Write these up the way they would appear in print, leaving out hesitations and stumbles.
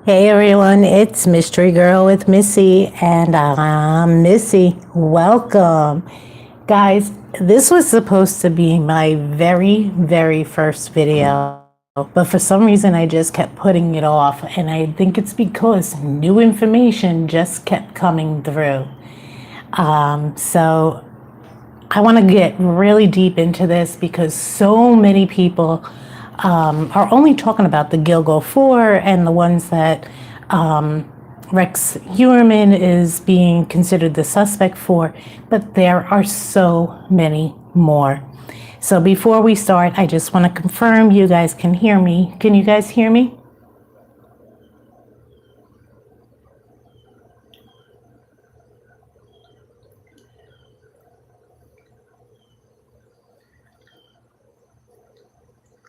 Hey everyone, it's Mystery Girl with Missy, and I'm Missy. Welcome. Guys, this was supposed to be my very first video, but for some reason I just kept putting it off, and I think it's because new information just kept coming through. So I want to get really deep into this because so many people are only talking about the Gilgo 4 and the ones that Rex Heuermann is being considered the suspect for, but there are so many more. So before we start, I just want to confirm you guys can hear me. Can you guys hear me?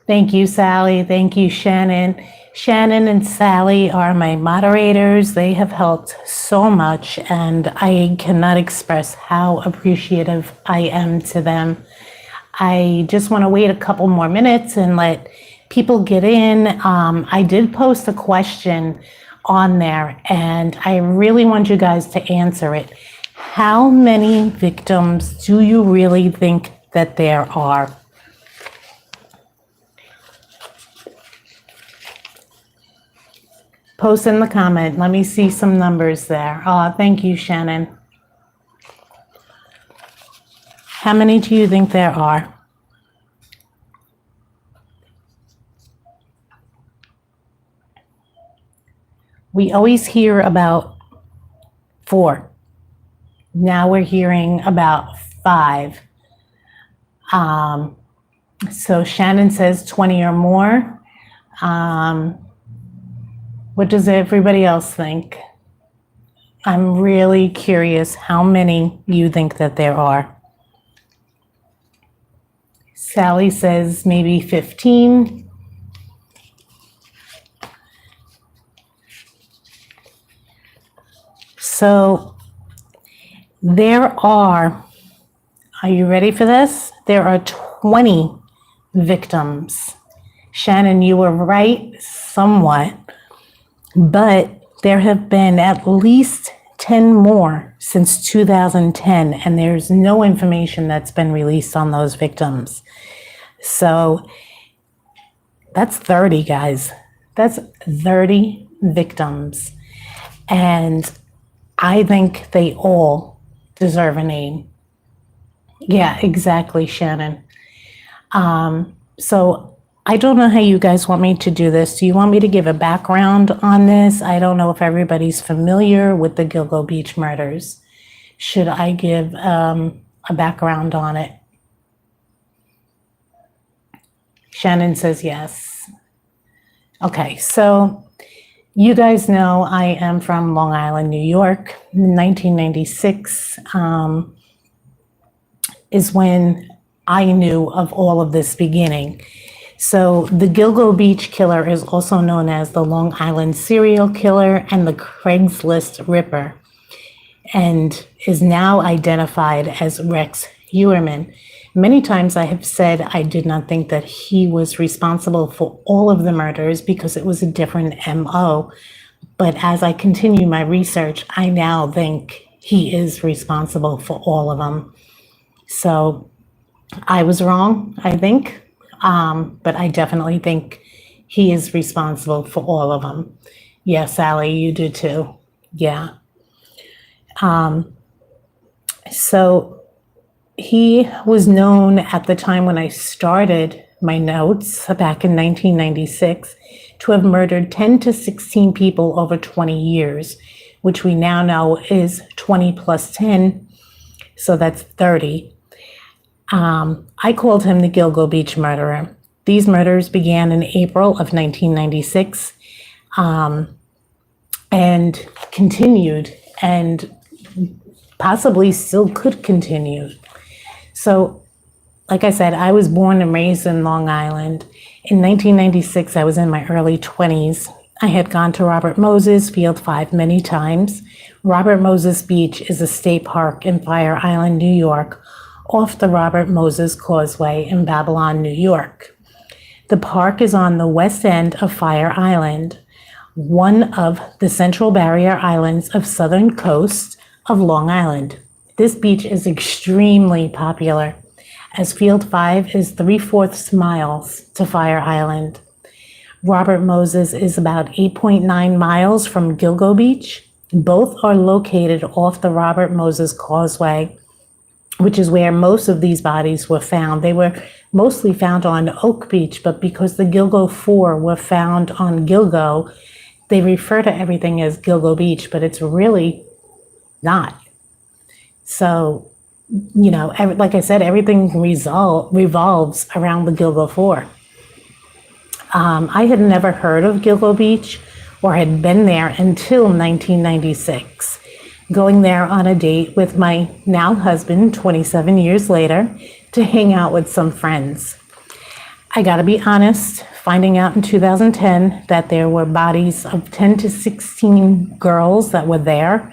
Thank you, Sally. Thank you, Shannon. Shannon and Sally are my moderators. They have helped so much, and I cannot express how appreciative I am to them. I just want to wait a couple more minutes and let people get in. I did post a question on there, and I really want you guys to answer it. How many victims do you really think that there are? Post in the comment. Let me see some numbers there. Thank you, Shannon. How many do you think there are? We always hear about 4. Now we're hearing about 5. So Shannon says 20 or more. What does everybody else think? I'm really curious how many you think that there are. Sally says maybe 15. So there are you ready for this? There are 20 victims. Shannon, you were right somewhat. But there have been at least 10 more since 2010, and there's no information that's been released on those victims. So that's 30, guys. That's 30 victims. And I think they all deserve a name. Yeah, exactly, Shannon. So I don't know how you guys want me to do this. Do you want me to give a background on this? I don't know if everybody's familiar with the Gilgo Beach murders. Should I give a background on it? Shannon says yes. Okay, so you guys know I am from Long Island, New York. 1996 is when I knew of all of this beginning. So the Gilgo Beach killer is also known as the Long Island serial killer and the Craigslist Ripper, and is now identified as Rex Heuermann. Many times I have said I did not think that he was responsible for all of the murders because it was a different MO. But as I continue my research, I now think he is responsible for all of them. So I was wrong, I think. But I definitely think he is responsible for all of them. Yeah, Sally, you do too. Yeah. So he was known at the time when I started my notes back in 1996 to have murdered 10 to 16 people over 20 years, which we now know is 20 plus 10. So that's 30. I called him the Gilgo Beach murderer. These murders began in April of 1996 and continued and possibly still could continue. So, like I said, I was born and raised in Long Island. In 1996, I was in my early 20s. I had gone to Robert Moses Field 5 many times. Robert Moses Beach is a state park in Fire Island, New York, off the Robert Moses Causeway in Babylon, New York. The park is on the west end of Fire Island. one of the Central Barrier Islands of southern coast of Long Island. This beach is extremely popular, as Field 5 is 3/4 miles to Fire Island. Robert Moses is about 8.9 miles from Gilgo Beach. Both are located off the Robert Moses Causeway, which is where most of these bodies were found. They were mostly found on Oak Beach, but because the Gilgo Four were found on Gilgo, they refer to everything as Gilgo Beach, but it's really not. So, like I said, everything revolves around the Gilgo Four. I had never heard of Gilgo Beach or had been there until 1996. Going there on a date with my now husband 27 years later to hang out with some friends. I gotta be honest, finding out in 2010 that there were bodies of 10 to 16 girls that were there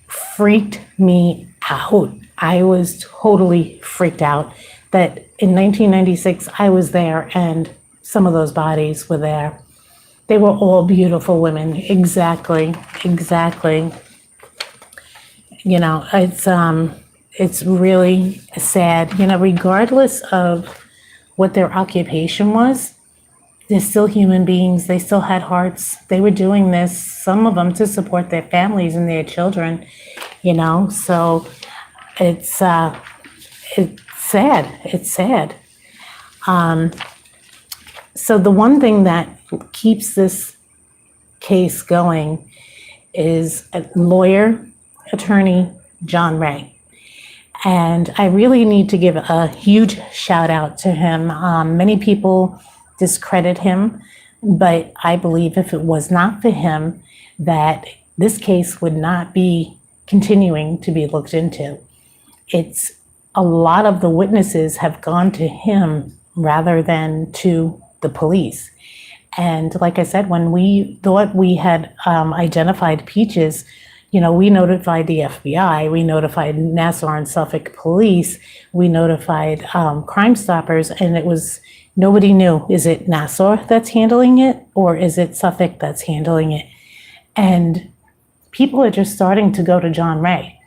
freaked me out. I was totally freaked out that in 1996 I was there and some of those bodies were there. They were all beautiful women. Exactly. It's really sad, regardless of what their occupation was, they're still human beings. They still had hearts. They were doing this, some of them to support their families and their children, so it's sad. It's sad. So the one thing that keeps this case going is a lawyer, attorney John Ray. And I really need to give a huge shout out to him. Many people discredit him, but I believe if it was not for him, that this case would not be continuing to be looked into. It's a lot of the witnesses have gone to him rather than to the police. And like I said, when we thought we had identified Peaches, we notified the FBI, we notified Nassau and Suffolk police, we notified Crime Stoppers, and it was, nobody knew, is it Nassau that's handling it or is it Suffolk that's handling it? And people are just starting to go to John Ray,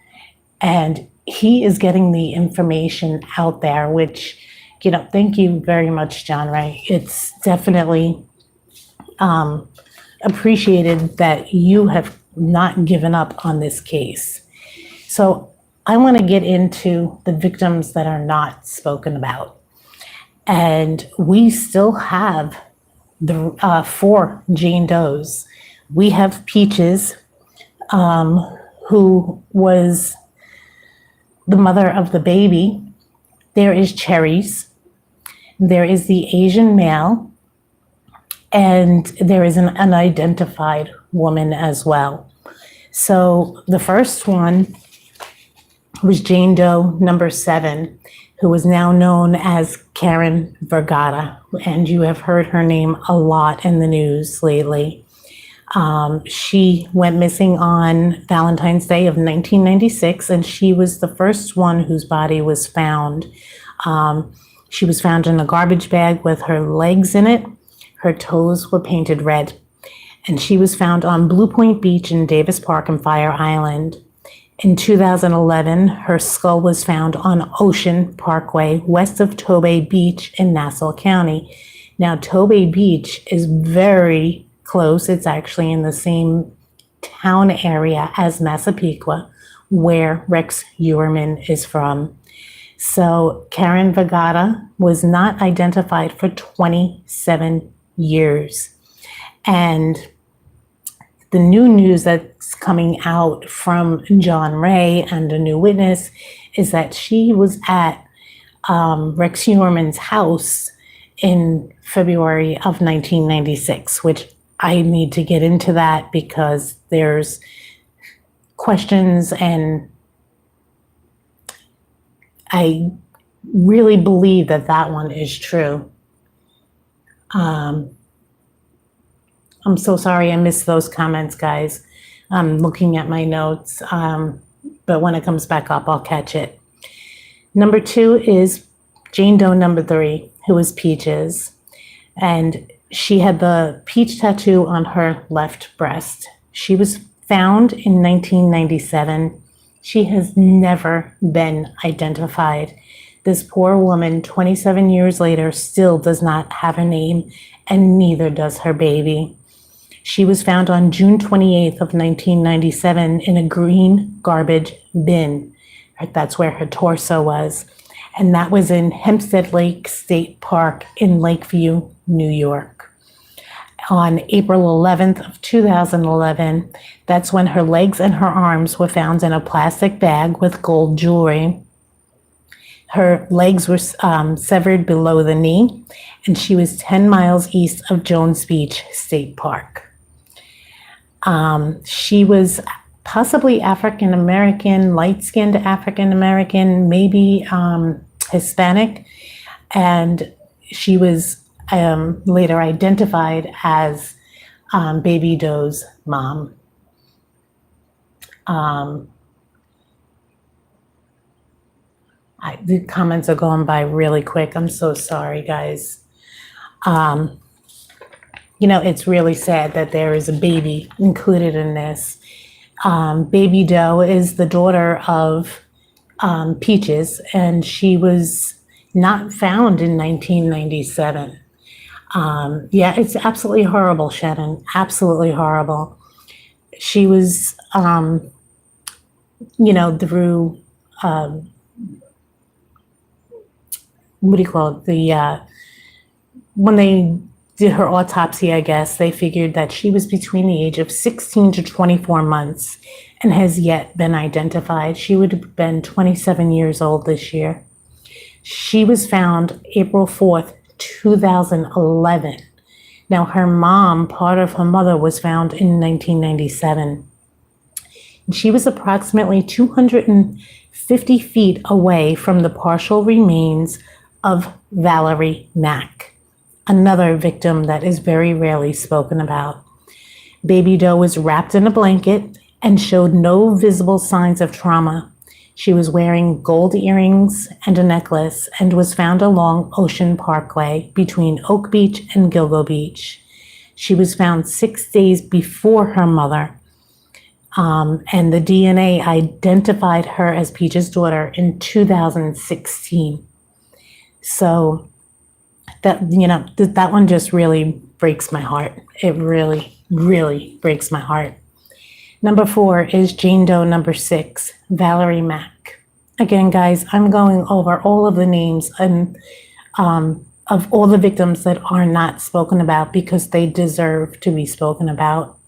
and he is getting the information out there, which, thank you very much, John Ray. It's definitely appreciated that you have not given up on this case. So I want to get into the victims that are not spoken about. And we still have the 4 Jane Does. We have Peaches, who was the mother of the baby. There is Cherries. There is the Asian male. And there is an unidentified woman as well. So the first one was Jane Doe number 7, who is now known as Karen Vergata. And you have heard her name a lot in the news lately. She went missing on Valentine's Day of 1996, and she was the first one whose body was found. She was found in a garbage bag with her legs in it. Her toes were painted red, and she was found on Blue Point Beach in Davis Park and Fire Island. In 2011, her skull was found on Ocean Parkway, west of Tobay Beach in Nassau County. Now, Tobay Beach is very close. It's actually in the same town area as Massapequa, where Rex Uerman is from. So Karen Vergata was not identified for 27 years. And the new news that's coming out from John Ray and a new witness is that she was at Rex Uerman's house in February of 1996, which I need to get into that because there's questions, and I really believe that that one is true. I'm so sorry I missed those comments, guys. I'm looking at my notes, but when it comes back up, I'll catch it. Number 2 is Jane Doe number 3, who is Peaches. And She had the peach tattoo on her left breast. She was found in 1997. She has never been identified. This poor woman, 27 years later, still does not have a name, and neither does her baby. She was found on June 28th of 1997 in a green garbage bin. That's where her torso was. And that was in Hempstead Lake State Park in Lakeview, New York. On April 11th of 2011, that's when her legs and her arms were found in a plastic bag with gold jewelry. Her legs were severed below the knee, and she was 10 miles east of Jones Beach State Park. She was possibly African-American, light-skinned African-American, maybe Hispanic, and she was later identified as Baby Doe's mom. The comments are going by really quick. I'm so sorry, guys. It's really sad that there is a baby included in this. Baby Doe is the daughter of Peaches, and she was not found in 1997. Yeah, it's absolutely horrible, Shannon. Absolutely horrible. She was, through, what do you call it? When they did her autopsy, I guess, they figured that she was between the age of 16 to 24 months and has yet been identified. She would have been 27 years old this year. She was found April 4th, 2011. Now, her mom, part of her mother, was found in 1997. She was approximately 250 feet away from the partial remains of Valerie Mack, another victim that is very rarely spoken about. Baby Doe was wrapped in a blanket and showed no visible signs of trauma. She was wearing gold earrings and a necklace and was found along Ocean Parkway between Oak Beach and Gilgo Beach. She was found 6 days before her mother, and the DNA identified her as Peach's daughter in 2016. So that one just really breaks my heart. It really, really breaks my heart. Number 4 is Jane Doe number 6, Valerie Mack. Again, guys, I'm going over all of the names and of all the victims that are not spoken about because they deserve to be spoken about.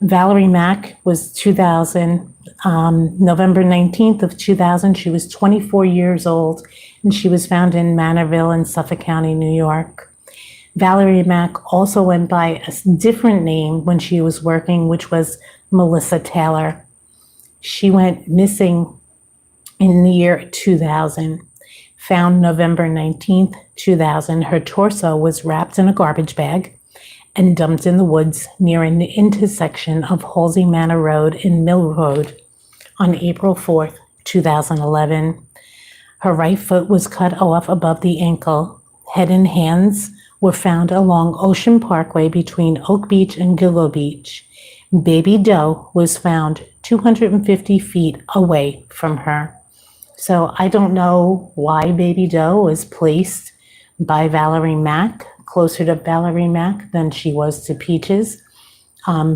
Valerie Mack was 2000, November 19th of 2000. She was 24 years old, and she was found in Manorville in Suffolk County, New York. Valerie Mack also went by a different name when she was working, which was Melissa Taylor. She went missing in the year 2000. Found November 19th, 2000. Her torso was wrapped in a garbage bag and dumped in the woods near an intersection of Halsey Manor Road and Mill Road on April 4th, 2011. Her right foot was cut off above the ankle. Head and hands were found along Ocean Parkway between Oak Beach and Gilgo Beach. Baby Doe was found 250 feet away from her. So I don't know why Baby Doe was placed by Valerie Mack, closer to Valerie Mack than she was to Peaches.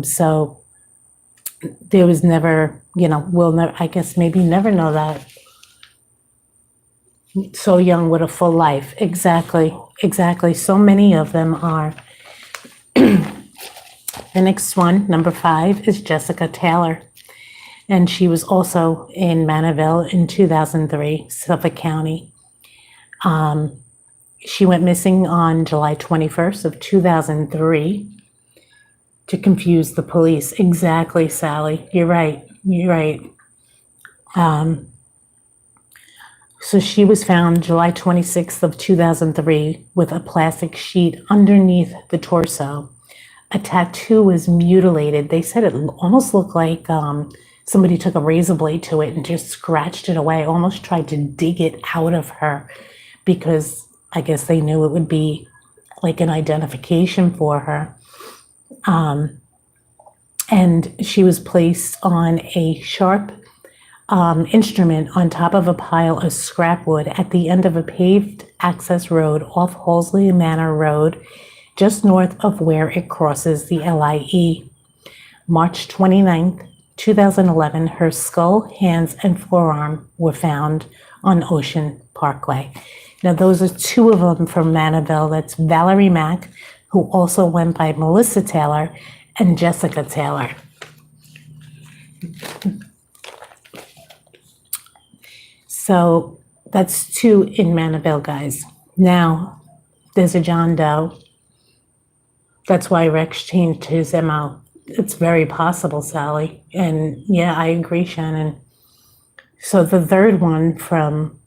So there was never, we'll never, I guess maybe never know that. So young with a full life. Exactly. So many of them are. The next one, number 5, is Jessica Taylor. And she was also in Manorville in 2003, Suffolk County. She went missing on July 21st of 2003 to confuse the police. Exactly, Sally. You're right. So she was found July 26th of 2003 with a plastic sheet underneath the torso. A tattoo was mutilated. They said it almost looked like somebody took a razor blade to it and just scratched it away, almost tried to dig it out of her because I guess they knew it would be like an identification for her. And she was placed on a sharp instrument on top of a pile of scrap wood at the end of a paved access road off Halsey Manor Road, just north of where it crosses the LIE. March 29th, 2011, her skull, hands, and forearm were found on Ocean Parkway. Now, those are two of them from Manorville. That's Valerie Mack, who also went by Melissa Taylor, and Jessica Taylor. So that's two in Manorville, guys. Now, there's a John Doe. That's why Rex changed his MO. It's very possible, Sally. And yeah, I agree, Shannon. So the third one from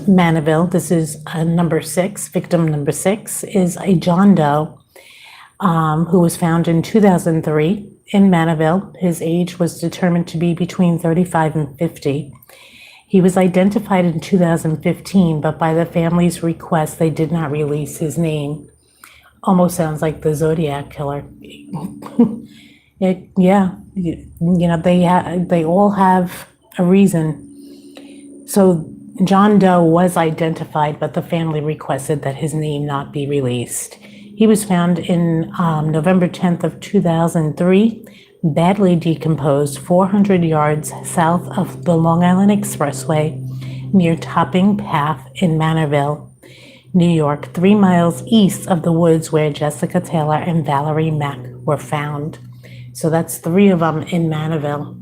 Manorville, this is number 6, victim number 6, is a John Doe who was found in 2003 in Manorville. His age was determined to be between 35 and 50. He was identified in 2015, but by the family's request, they did not release his name. Almost sounds like the Zodiac killer. They all have a reason. So John Doe was identified, but the family requested that his name not be released. He was found in November 10th of 2003, badly decomposed 400 yards south of the Long Island Expressway near Topping Path in Manorville, New York, 3 miles east of the woods where Jessica Taylor and Valerie Mack were found. So that's 3 of them in Manorville.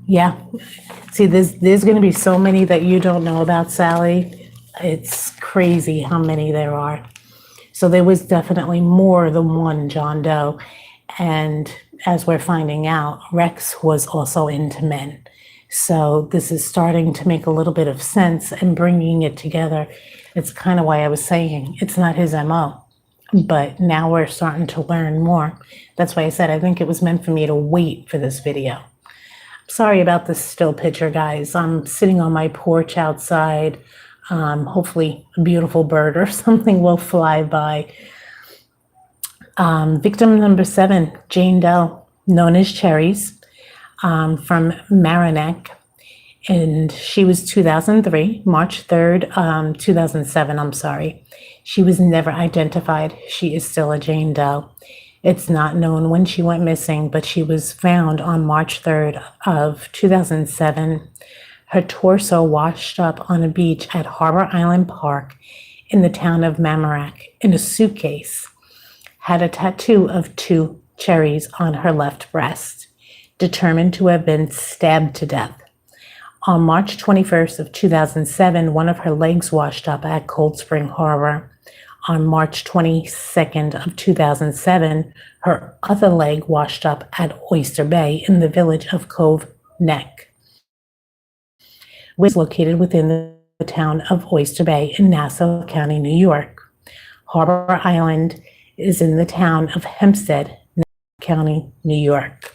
Yeah. See, there's going to be so many that you don't know about, Sally. It's crazy how many there are. So there was definitely more than one John Doe. And as we're finding out, Rex was also into men. So this is starting to make a little bit of sense and bringing it together. It's kind of why I was saying it's not his MO. But now we're starting to learn more. That's why I said I think it was meant for me to wait for this video. Sorry about this still picture, guys. I'm sitting on my porch outside. Hopefully a beautiful bird or something will fly by. Victim number 7, Jane Doe, known as Cherries, from Mamaroneck. And she was 2003, March 3rd, 2007, I'm sorry. She was never identified. She is still a Jane Doe. It's not known when she went missing, but she was found on March 3rd of 2007. Her torso washed up on a beach at Harbor Island Park in the town of Mamaroneck in a suitcase. Had a tattoo of 2 cherries on her left breast, determined to have been stabbed to death. On March 21st of 2007, one of her legs washed up at Cold Spring Harbor. On March 22nd of 2007, her other leg washed up at Oyster Bay in the village of Cove Neck, which is located within the town of Oyster Bay in Nassau County, New York. Harbor Island is in the town of Hempstead, Nassau County, New York.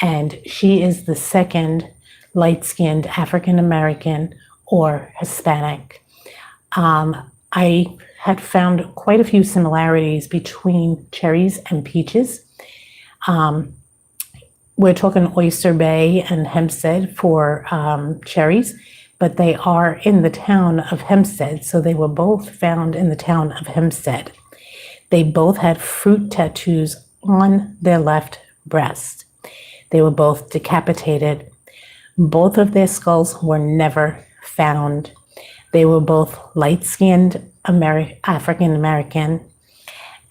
And she is the second light-skinned African-American or Hispanic. I had found quite a few similarities between cherries and peaches. We're talking Oyster Bay and Hempstead for cherries, but they are in the town of Hempstead, so they were both found in the town of Hempstead. They both had fruit tattoos on their left breast. They were both decapitated. Both of their skulls were never found. They were both light-skinned African-American,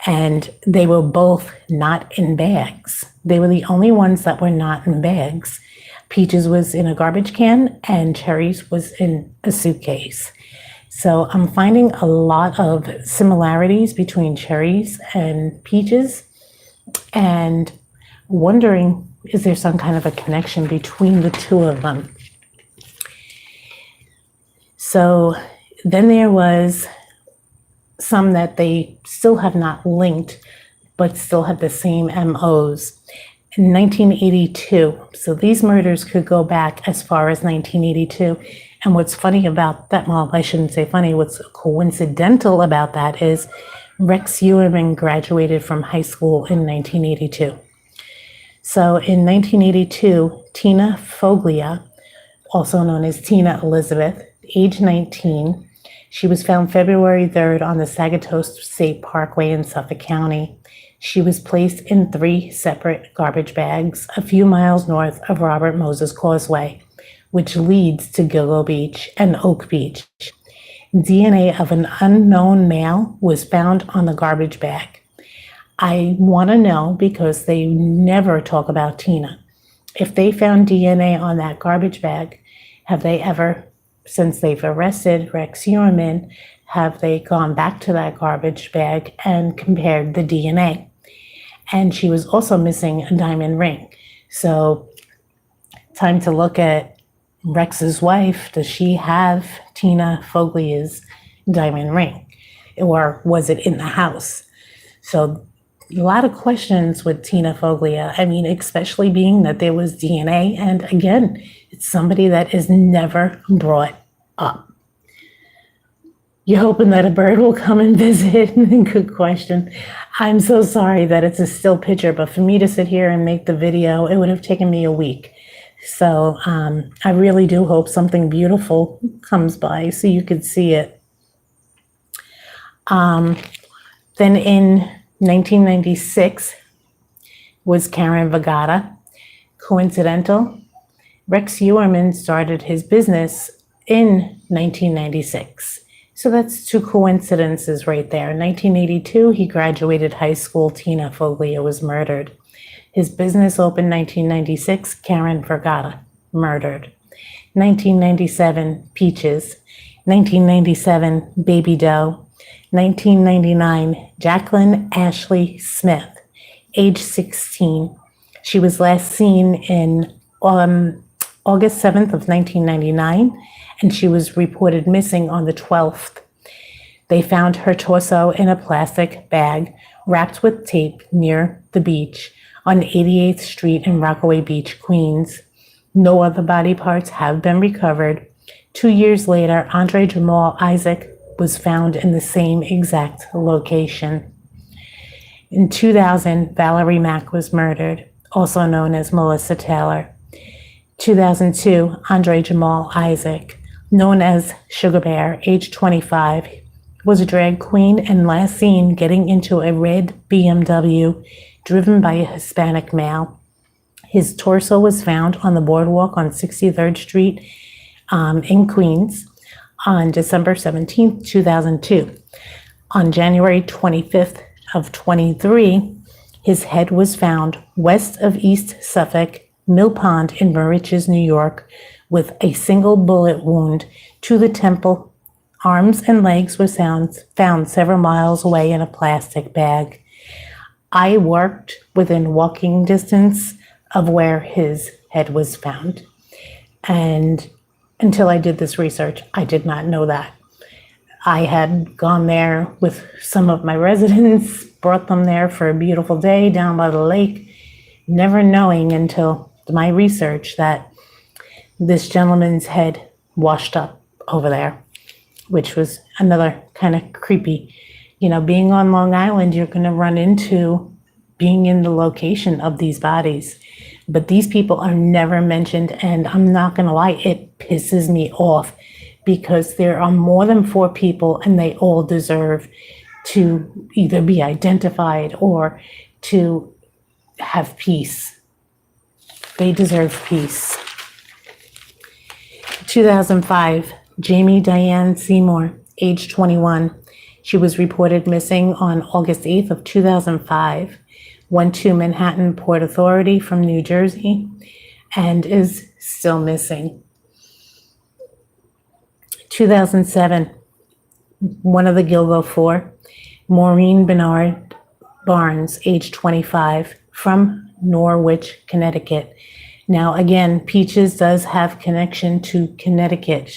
and they were both not in bags. They were the only ones that were not in bags. Peaches was in a garbage can, and Cherries was in a suitcase. So I'm finding a lot of similarities between Cherries and Peaches, and wondering, is there some kind of a connection between the two of them? So then there was some that they still have not linked, but still have the same MOs. In 1982, so these murders could go back as far as 1982, And what's funny about that, well, I shouldn't say funny, what's coincidental about that is Rex Uerman graduated from high school in 1982. So in 1982, Tina Foglia, also known as Tina Elizabeth, age 19, she was found February 3rd on the Sagatow State Parkway in Suffolk County. She was placed in 3 separate garbage bags a few miles north of Robert Moses Causeway, which leads to Gilgo Beach and Oak Beach. DNA of an unknown male was found on the garbage bag. I want to know, because they never talk about Tina, if they found DNA on that garbage bag, have they ever, since they've arrested Rex Uerman, have they gone back to that garbage bag and compared the DNA? And she was also missing a diamond ring. So time to look at Rex's wife. Does she have Tina Foglia's diamond ring? Or was it in the house? So a lot of questions with Tina Foglia. I mean, especially being that there was DNA. And again, it's somebody that is never brought up. You're hoping that a bird will come and visit? Good question. I'm so sorry that it's a still picture, but for me to sit here and make the video, it would have taken me a week. So I really do hope something beautiful comes by so you could see it. Then in 1996 was Karen Vagata. Coincidental? Rex Uerman started his business in 1996. So that's 2 coincidences right there. In 1982, he graduated high school. Tina Foglia was murdered. His business opened 1996. Karen Vagata murdered. 1997, Peaches. 1997, Baby Doe. 1999, Jacqueline Ashley Smith, age 16. She was last seen in August 7th of 1999, and she was reported missing on the 12th. They found her torso in a plastic bag wrapped with tape near the beach on 88th Street in Rockaway Beach, Queens. No other body parts have been recovered. 2 years later, Andre Jamal Isaac was found in the same exact location. In 2000, Valerie Mack was murdered, also known as Melissa Taylor. 2002, Andre Jamal Isaac, known as Sugar Bear, age 25, was a drag queen and last seen getting into a red BMW driven by a Hispanic male. His torso was found on the boardwalk on 63rd Street in Queens on December 17, 2002. On January 25th of 23, his head was found west of East Suffolk, Mill Pond in Moriches, New York, with a single bullet wound to the temple. Arms and legs were found several miles away in a plastic bag. I worked within walking distance of where his head was found. And until I did this research, I did not know that. I had gone there with some of my residents, brought them there for a beautiful day down by the lake, never knowing until my research that this gentleman's head washed up over there, which was another kind of creepy. You know, being on Long Island, you're going to run into being in the location of these bodies. But these people are never mentioned, and I'm not going to lie, it pisses me off because there are more than 4 people and they all deserve to either be identified or to have peace. They deserve peace. 2005, Jamie Diane Seymour, age 21. She was reported missing on August 8th of 2005. Went to Manhattan Port Authority from New Jersey and is still missing. 2007, one of the Gilgo 4, Maureen Bernard Barnes, age 25, from Norwich, Connecticut. Now, again, Peaches does have connection to Connecticut.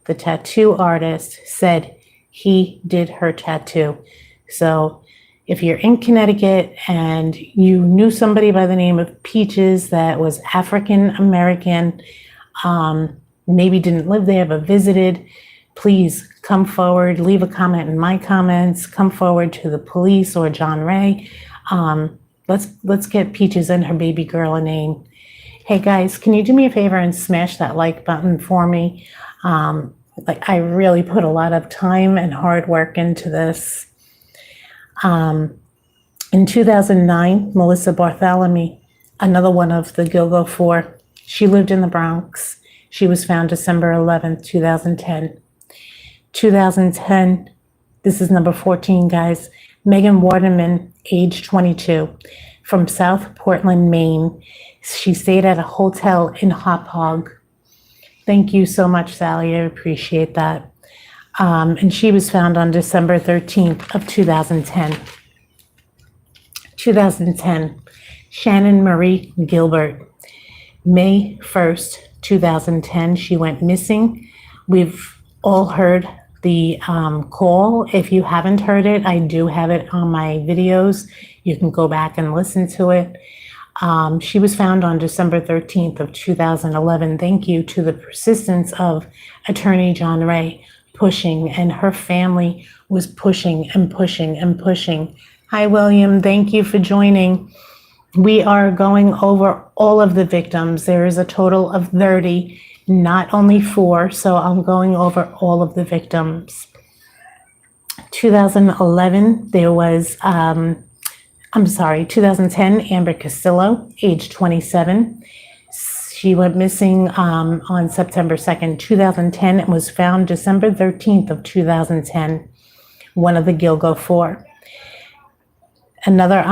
The tattoo artist said he did her tattoo. So if you're in Connecticut and you knew somebody by the name of Peaches that was African American, maybe didn't live there but visited, please come forward, leave a comment in my comments, come forward to the police or John Ray. Let's get Peaches and her baby girl a name. Hey guys, can you do me a favor and smash that like button for me? Like, I really put a lot of time and hard work into this. In 2009, Melissa Bartholomew, another one of the Gilgo Four, she lived in the Bronx. She was found December 11th, 2010. 2010, this is number 14, guys. Megan Waterman, age 22, from South Portland, Maine. She stayed at a hotel in Hop Hog. Thank you so much, Sally. I appreciate that. And she was found on December 13th of 2010. 2010, Shannon Marie Gilbert. May 1st, 2010, she went missing. We've all heard the call. If you haven't heard it, I do have it on my videos. You can go back and listen to it. She was found on December 13th of 2011. Thank you to the persistence of Attorney John Ray pushing, and her family was pushing and pushing and pushing. Hi, William. Thank you for joining. We are going over all of the victims. There is a total of 30, not only 4, so I'm going over all of the victims. 2011, there was 2010, Amber Castillo, age 27. She went missing on September 2nd, 2010, and was found December 13th of 2010, one of the Gilgo Four. Another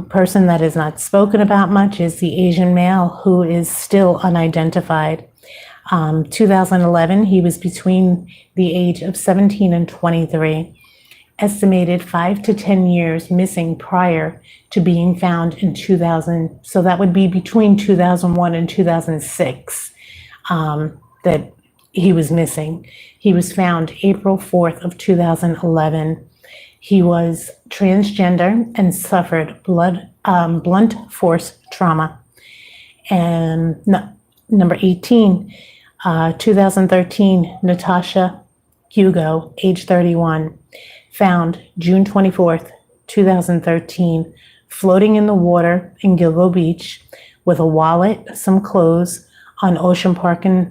person that is not spoken about much is the Asian male who is still unidentified. 2011, he was between the age of 17 and 23. Estimated 5 to 10 years missing prior to being found in 2000. So that would be between 2001 and 2006 that he was missing. He was found April 4th of 2011. He was transgender and suffered blunt force trauma. And number 18, 2013, Natasha Hugo, age 31. Found June 24th, 2013, floating in the water in Gilgo Beach with a wallet, some clothes on Ocean Parkway,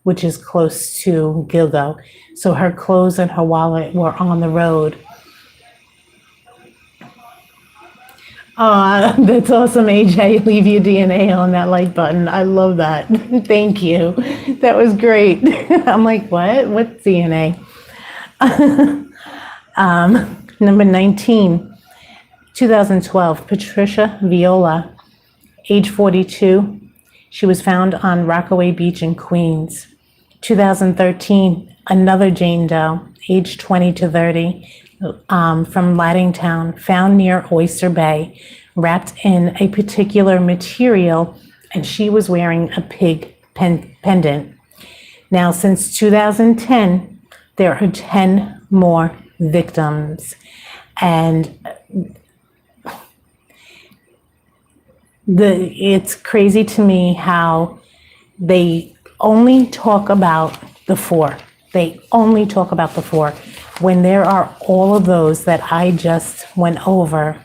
which is close to Gilgo. So her clothes and her wallet were on the road. Oh, that's awesome, AJ. Leave your DNA on that like button. I love that. Thank you. That was great. I'm like, what? What's DNA? Number 19, 2012, Patricia Viola, age 42. She was found on Rockaway Beach in Queens. 2013, another Jane Doe, age 20 to 30, from Laddingtown, found near Oyster Bay, wrapped in a particular material, and she was wearing a pig pendant. Now, since 2010, there are 10 more victims, and it's crazy to me how they only talk about the 4. They only talk about the 4 when there are all of those that I just went over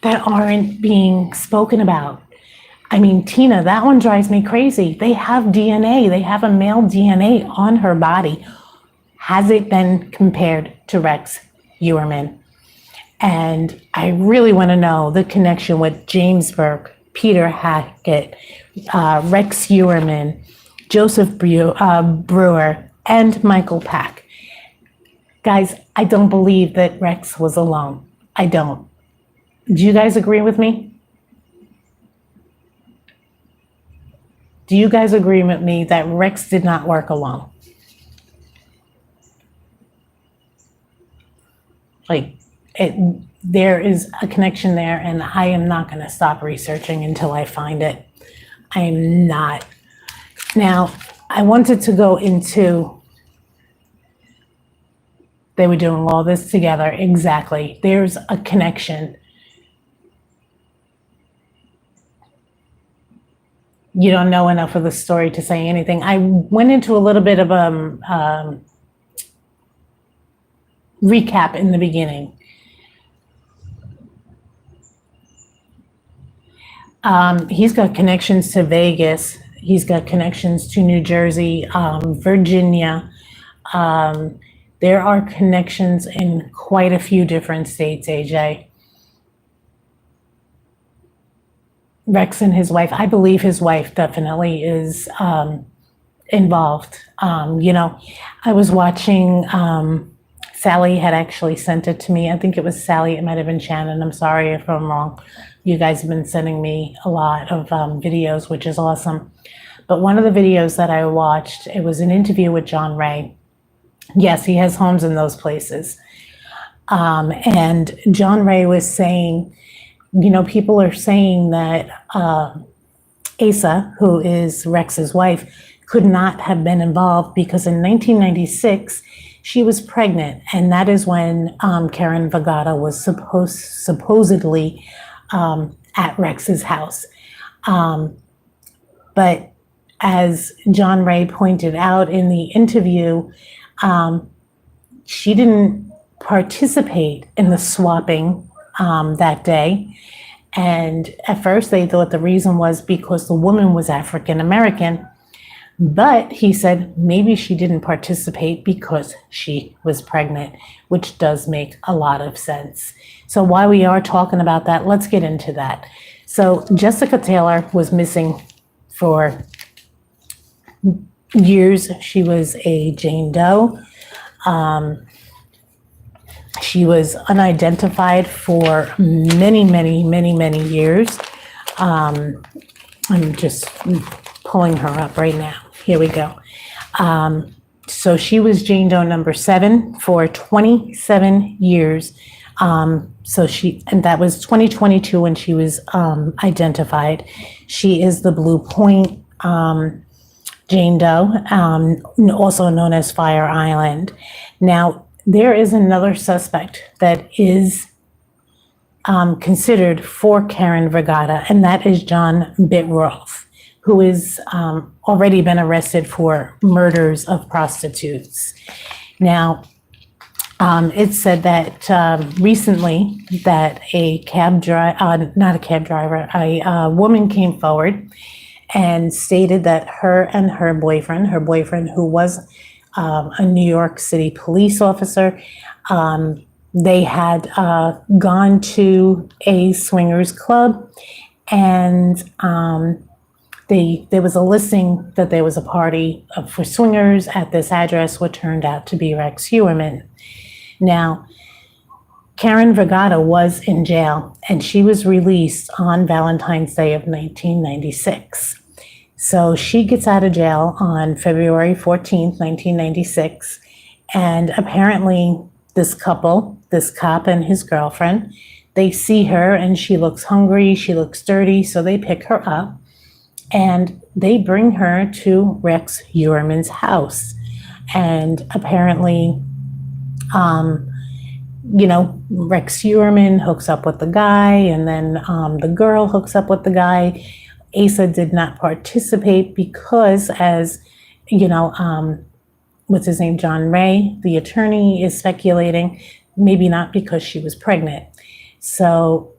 that aren't being spoken about. I mean, Tina, that one drives me crazy. They have DNA. They have a male DNA on her body. Has it been compared to Rex Uerman? And I really want to know the connection with James Burke, Peter Hackett, Rex Uerman, Joseph Brewer, and Michael Pack. Guys, I don't believe that Rex was alone. I don't. Do you guys agree with me? Do you guys agree with me that Rex did not work alone? There is a connection there, and I am not going to stop researching until I find it. I am not. Now, I wanted to go into, they were doing all this together. Exactly. There's a connection. you don't know enough of the story to say anything. I went into a little bit of a recap in the beginning. He's got connections to Vegas. He's got connections to New Jersey, Virginia. There are connections in quite a few different states, AJ. Rex and his wife, I believe his wife definitely is involved. I was watching, Sally had actually sent it to me. I think it was Sally, it might have been Shannon. I'm sorry if I'm wrong. You guys have been sending me a lot of videos, which is awesome. But one of the videos that I watched, it was an interview with John Ray. Yes, he has homes in those places. And John Ray was saying, people are saying that Asa, who is Rex's wife, could not have been involved because in 1996, she was pregnant. And that is when Karen Vergata was supposedly at Rex's house. But as John Ray pointed out in the interview, she didn't participate in the swapping that day. And at first they thought the reason was because the woman was African American. But he said maybe she didn't participate because she was pregnant, which does make a lot of sense. So while we are talking about that, let's get into that. So Jessica Taylor was missing for years. She was a Jane Doe. She was unidentified for many, many, many, many years. I'm just pulling her up right now. Here we go. So she was Jane Doe number 7 for 27 years. And that was 2022 when she was identified. She is the Blue Point Jane Doe, also known as Fire Island. Now, there is another suspect that is considered for Karen Vergata, and that is John Bitroff, who is already been arrested for murders of prostitutes. Now, it said that recently that a woman came forward and stated that her and her boyfriend who was a New York City police officer, they had gone to a swingers club, and there was a listing that there was a party for swingers at this address, what turned out to be Rex Heuermann. Now, Karen Vergata was in jail, and she was released on Valentine's Day of 1996. So she gets out of jail on February 14th, 1996, and apparently this couple, this cop and his girlfriend, they see her and she looks hungry, she looks dirty, so they pick her up and they bring her to Rex Heuermann's house. And apparently, Rex Heuermann hooks up with the guy, and then the girl hooks up with the guy. Asa did not participate because, as what's his name, John Ray, the attorney, is speculating, maybe not because she was pregnant. So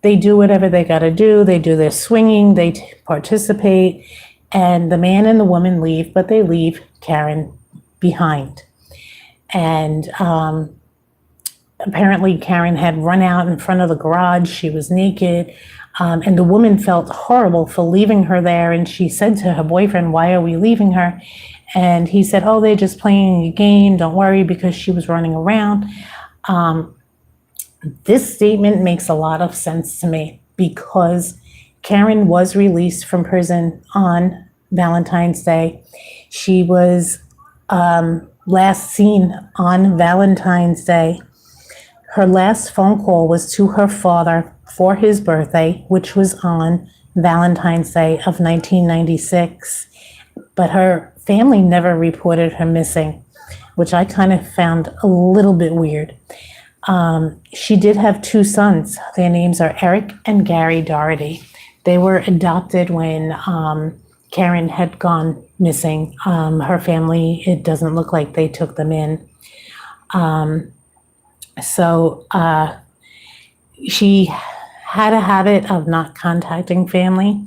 they do whatever they got to do. They do their swinging, they participate, and the man and the woman leave, but they leave Karen behind. And apparently Karen had run out in front of the garage. She was naked. And the woman felt horrible for leaving her there. And she said to her boyfriend, "Why are we leaving her?" And he said, "Oh, they're just playing a game. Don't worry," because she was running around. This statement makes a lot of sense to me because Karen was released from prison on Valentine's Day. She was last seen on Valentine's Day. Her last phone call was to her father for his birthday, which was on Valentine's Day of 1996. But her family never reported her missing, which I kind of found a little bit weird. She did have 2 sons. Their names are Eric and Gary Doherty. They were adopted when Karen had gone missing. Her family, it doesn't look like they took them in. So she had a habit of not contacting family.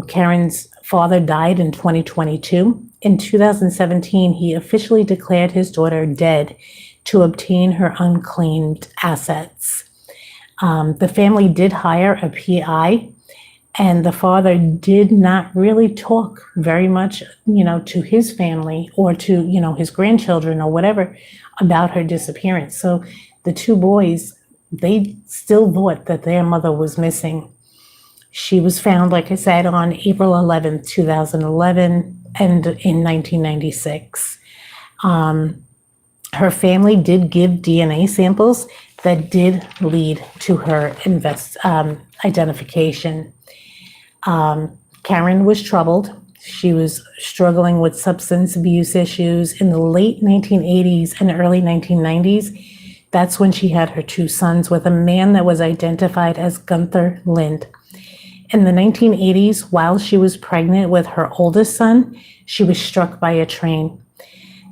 Karen's father died in 2022. In 2017, he officially declared his daughter dead to obtain her unclaimed assets. The family did hire a PI, and the father did not really talk very much, to his family or to, his grandchildren or whatever about her disappearance. So the two boys, they still thought that their mother was missing. She was found, like I said, on April 11th, 2011, and in 1996. Her family did give DNA samples that did lead to her identification. Karen was troubled. She was struggling with substance abuse issues in the late 1980s and early 1990s. That's when she had her two sons with a man that was identified as Gunther Lind. In the 1980s, while she was pregnant with her oldest son, she was struck by a train.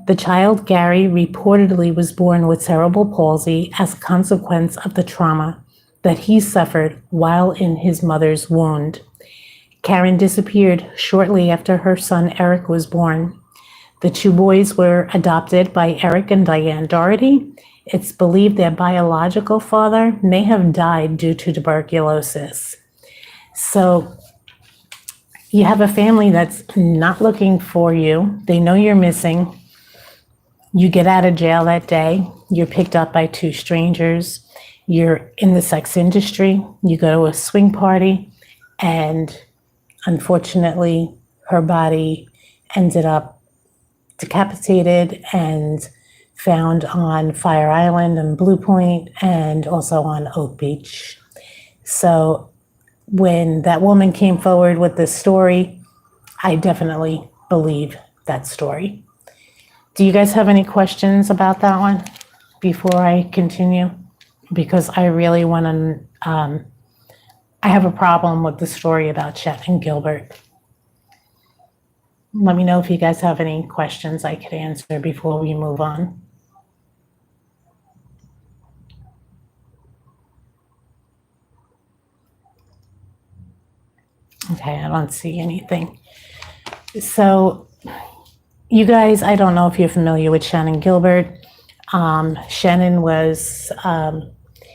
The child, Gary, reportedly was born with cerebral palsy as a consequence of the trauma that he suffered while in his mother's wound. Karen disappeared shortly after her son Eric was born. The two boys were adopted by Eric and Diane Doherty. It's believed their biological father may have died due to tuberculosis. So you have a family that's not looking for you. They know you're missing. You get out of jail that day. You're picked up by two strangers. You're in the sex industry. You go to a swing party, and unfortunately, her body ended up decapitated and found on Fire Island and Blue Point and also on Oak Beach. So when that woman came forward with this story, I definitely believe that story. Do you guys have any questions about that one before I continue? Because I really want to, I have a problem with the story about Shannon Gilbert. Let me know if you guys have any questions I could answer before we move on. Okay, I don't see anything. So you guys, I don't know if you're familiar with Shannon Gilbert. Shannon was,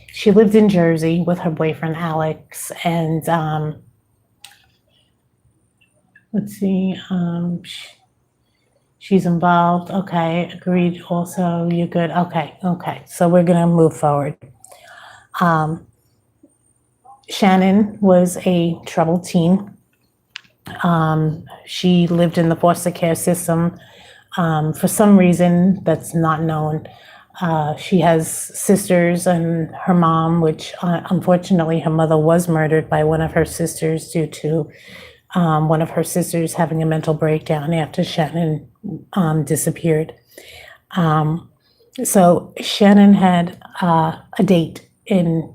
she lived in Jersey with her boyfriend, Alex, and let's see, she's involved. Okay, agreed. Also, you're good. Okay. So we're going to move forward. Shannon was a troubled teen. She lived in the foster care system for some reason that's not known. She has sisters and her mom, which unfortunately her mother was murdered by one of her sisters due to one of her sisters having a mental breakdown after Shannon disappeared. So Shannon had a date in,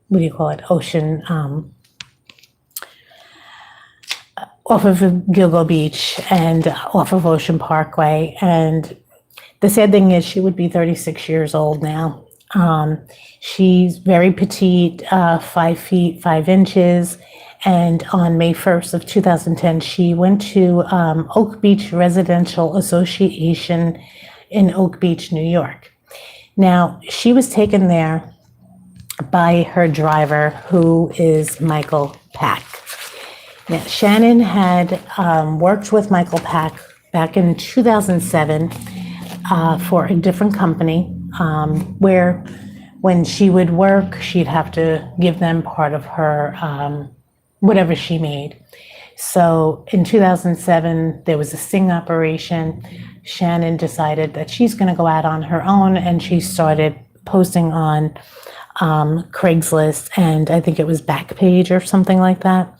what do you call it, Ocean, off of Gilgo Beach and off of Ocean Parkway. And the sad thing is she would be 36 years old now. She's very petite, 5 feet, 5 inches. And on May 1st of 2010, she went to Oak Beach Residential Association in Oak Beach, New York. Now, she was taken there by her driver, who is Michael Pack. Now, Shannon had worked with Michael Pack back in 2007 for a different company, where when she would work, she'd have to give them part of her whatever she made. So in 2007, there was a sting operation. Shannon decided that she's going to go out on her own, and she started posting on Craigslist, and I think it was Backpage or something like that.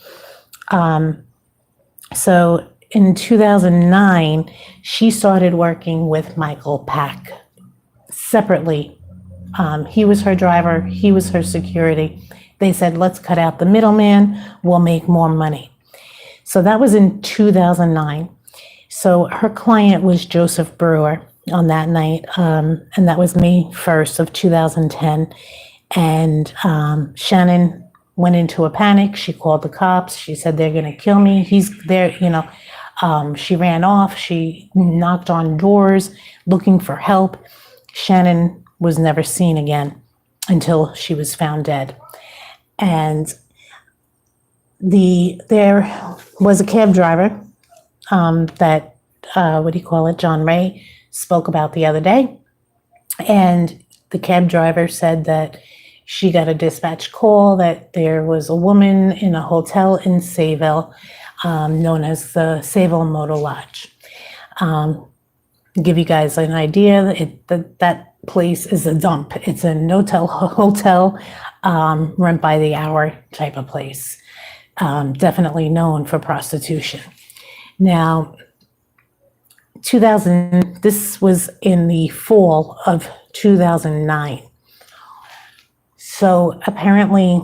So in 2009, she started working with Michael Pack separately. He was her driver, he was her security. They said, let's cut out the middleman, we'll make more money. So that was in 2009. So her client was Joseph Brewer on that night, and that was May 1st of 2010. And Shannon went into a panic. She called the cops. She said, they're going to kill me. He's there, she ran off. She knocked on doors looking for help. Shannon was never seen again until she was found dead. And there was a cab driver that John Ray spoke about the other day. And the cab driver said that she got a dispatch call that there was a woman in a hotel in Sayville, known as the Sayville Motor Lodge. Give you guys an idea, that place is a dump. It's a no-tell hotel, rent by the hour type of place. Definitely known for prostitution. Now, this was in the fall of 2009. So apparently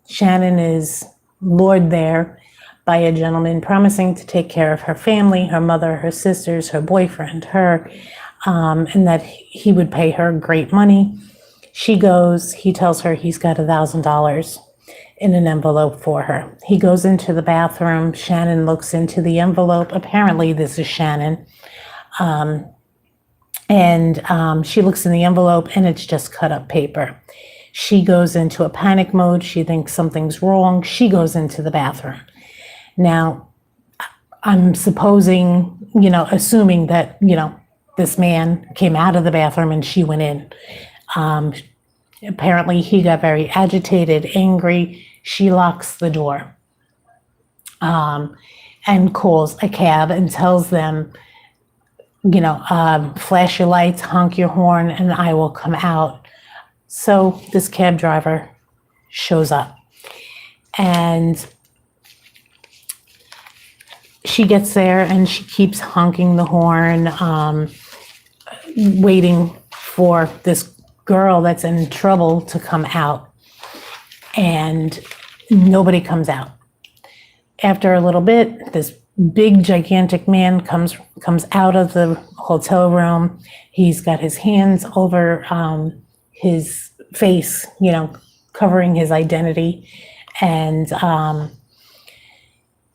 Shannon is lured there by a gentleman promising to take care of her family, her mother, her sisters, her boyfriend, her, and that he would pay her great money. She goes, he tells her he's got $1,000 in an envelope for her. He goes into the bathroom. Shannon looks into the envelope. Apparently this is Shannon. And she looks in the envelope and it's just cut up paper. She goes into a panic mode. She thinks something's wrong. She goes into the bathroom. Now, I'm assuming that, this man came out of the bathroom and she went in. Apparently he got very agitated, angry. She locks the door and calls a cab and tells them, flash your lights, honk your horn, and I will come out. So this cab driver shows up and she gets there and she keeps honking the horn, waiting for this girl that's in trouble to come out, and nobody comes out. After a little bit, this big gigantic man comes out of the hotel room. He's got his hands over his face, covering his identity, and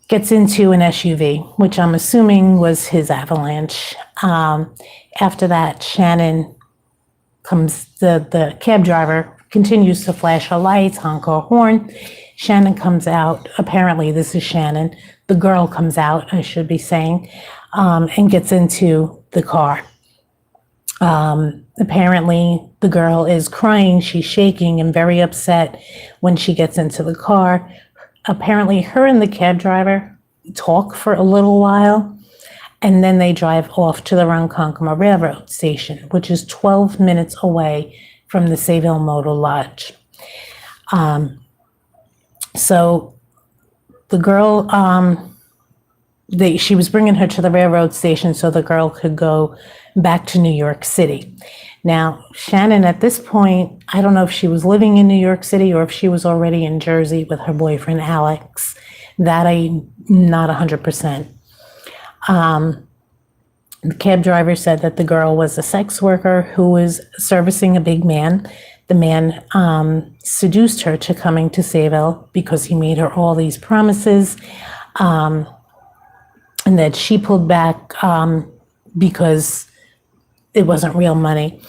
gets into an SUV, which I'm assuming was his Avalanche. After that, Shannon comes, the cab driver continues to flash her lights, honk her horn. Shannon comes out. Apparently this is Shannon. The girl comes out, I should be saying, and gets into the car. Apparently the girl is crying. She's shaking and very upset when she gets into the car. Apparently her and the cab driver talk for a little while, and then they drive off to the Ronkonkoma Railroad Station, which is 12 minutes away from the Sayville Motor Lodge. So the girl, she was bringing her to the railroad station so the girl could go back to New York City. Now, Shannon, at this point, I don't know if she was living in New York City or if she was already in Jersey with her boyfriend, Alex. That I'm not 100%. The cab driver said that the girl was a sex worker who was servicing a big man. The man seduced her to coming to Sayville because he made her all these promises, and that she pulled back because it wasn't real money.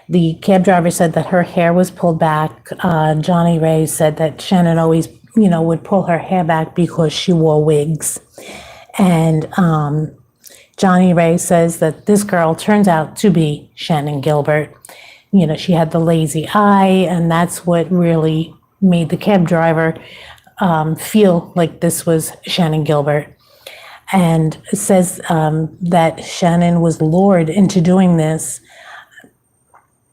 The cab driver said that her hair was pulled back. Johnny Ray said that Shannon always, would pull her hair back because she wore wigs. And Johnny Ray says that this girl turns out to be Shannon Gilbert. She had the lazy eye, and that's what really made the cab driver feel like this was Shannon Gilbert. And says that Shannon was lured into doing this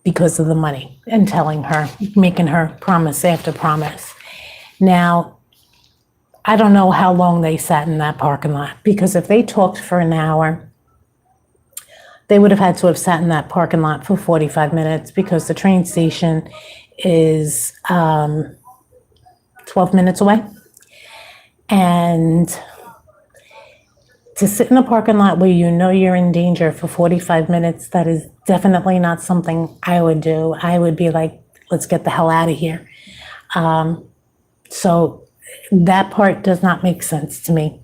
because of the money and making her promise after promise. Now, I don't know how long they sat in that parking lot, because if they talked for an hour, they would have had to have sat in that parking lot for 45 minutes because the train station is 12 minutes away. And to sit in a parking lot where you know you're in danger for 45 minutes, that is definitely not something I would do. I would be like, let's get the hell out of here. So that part does not make sense to me.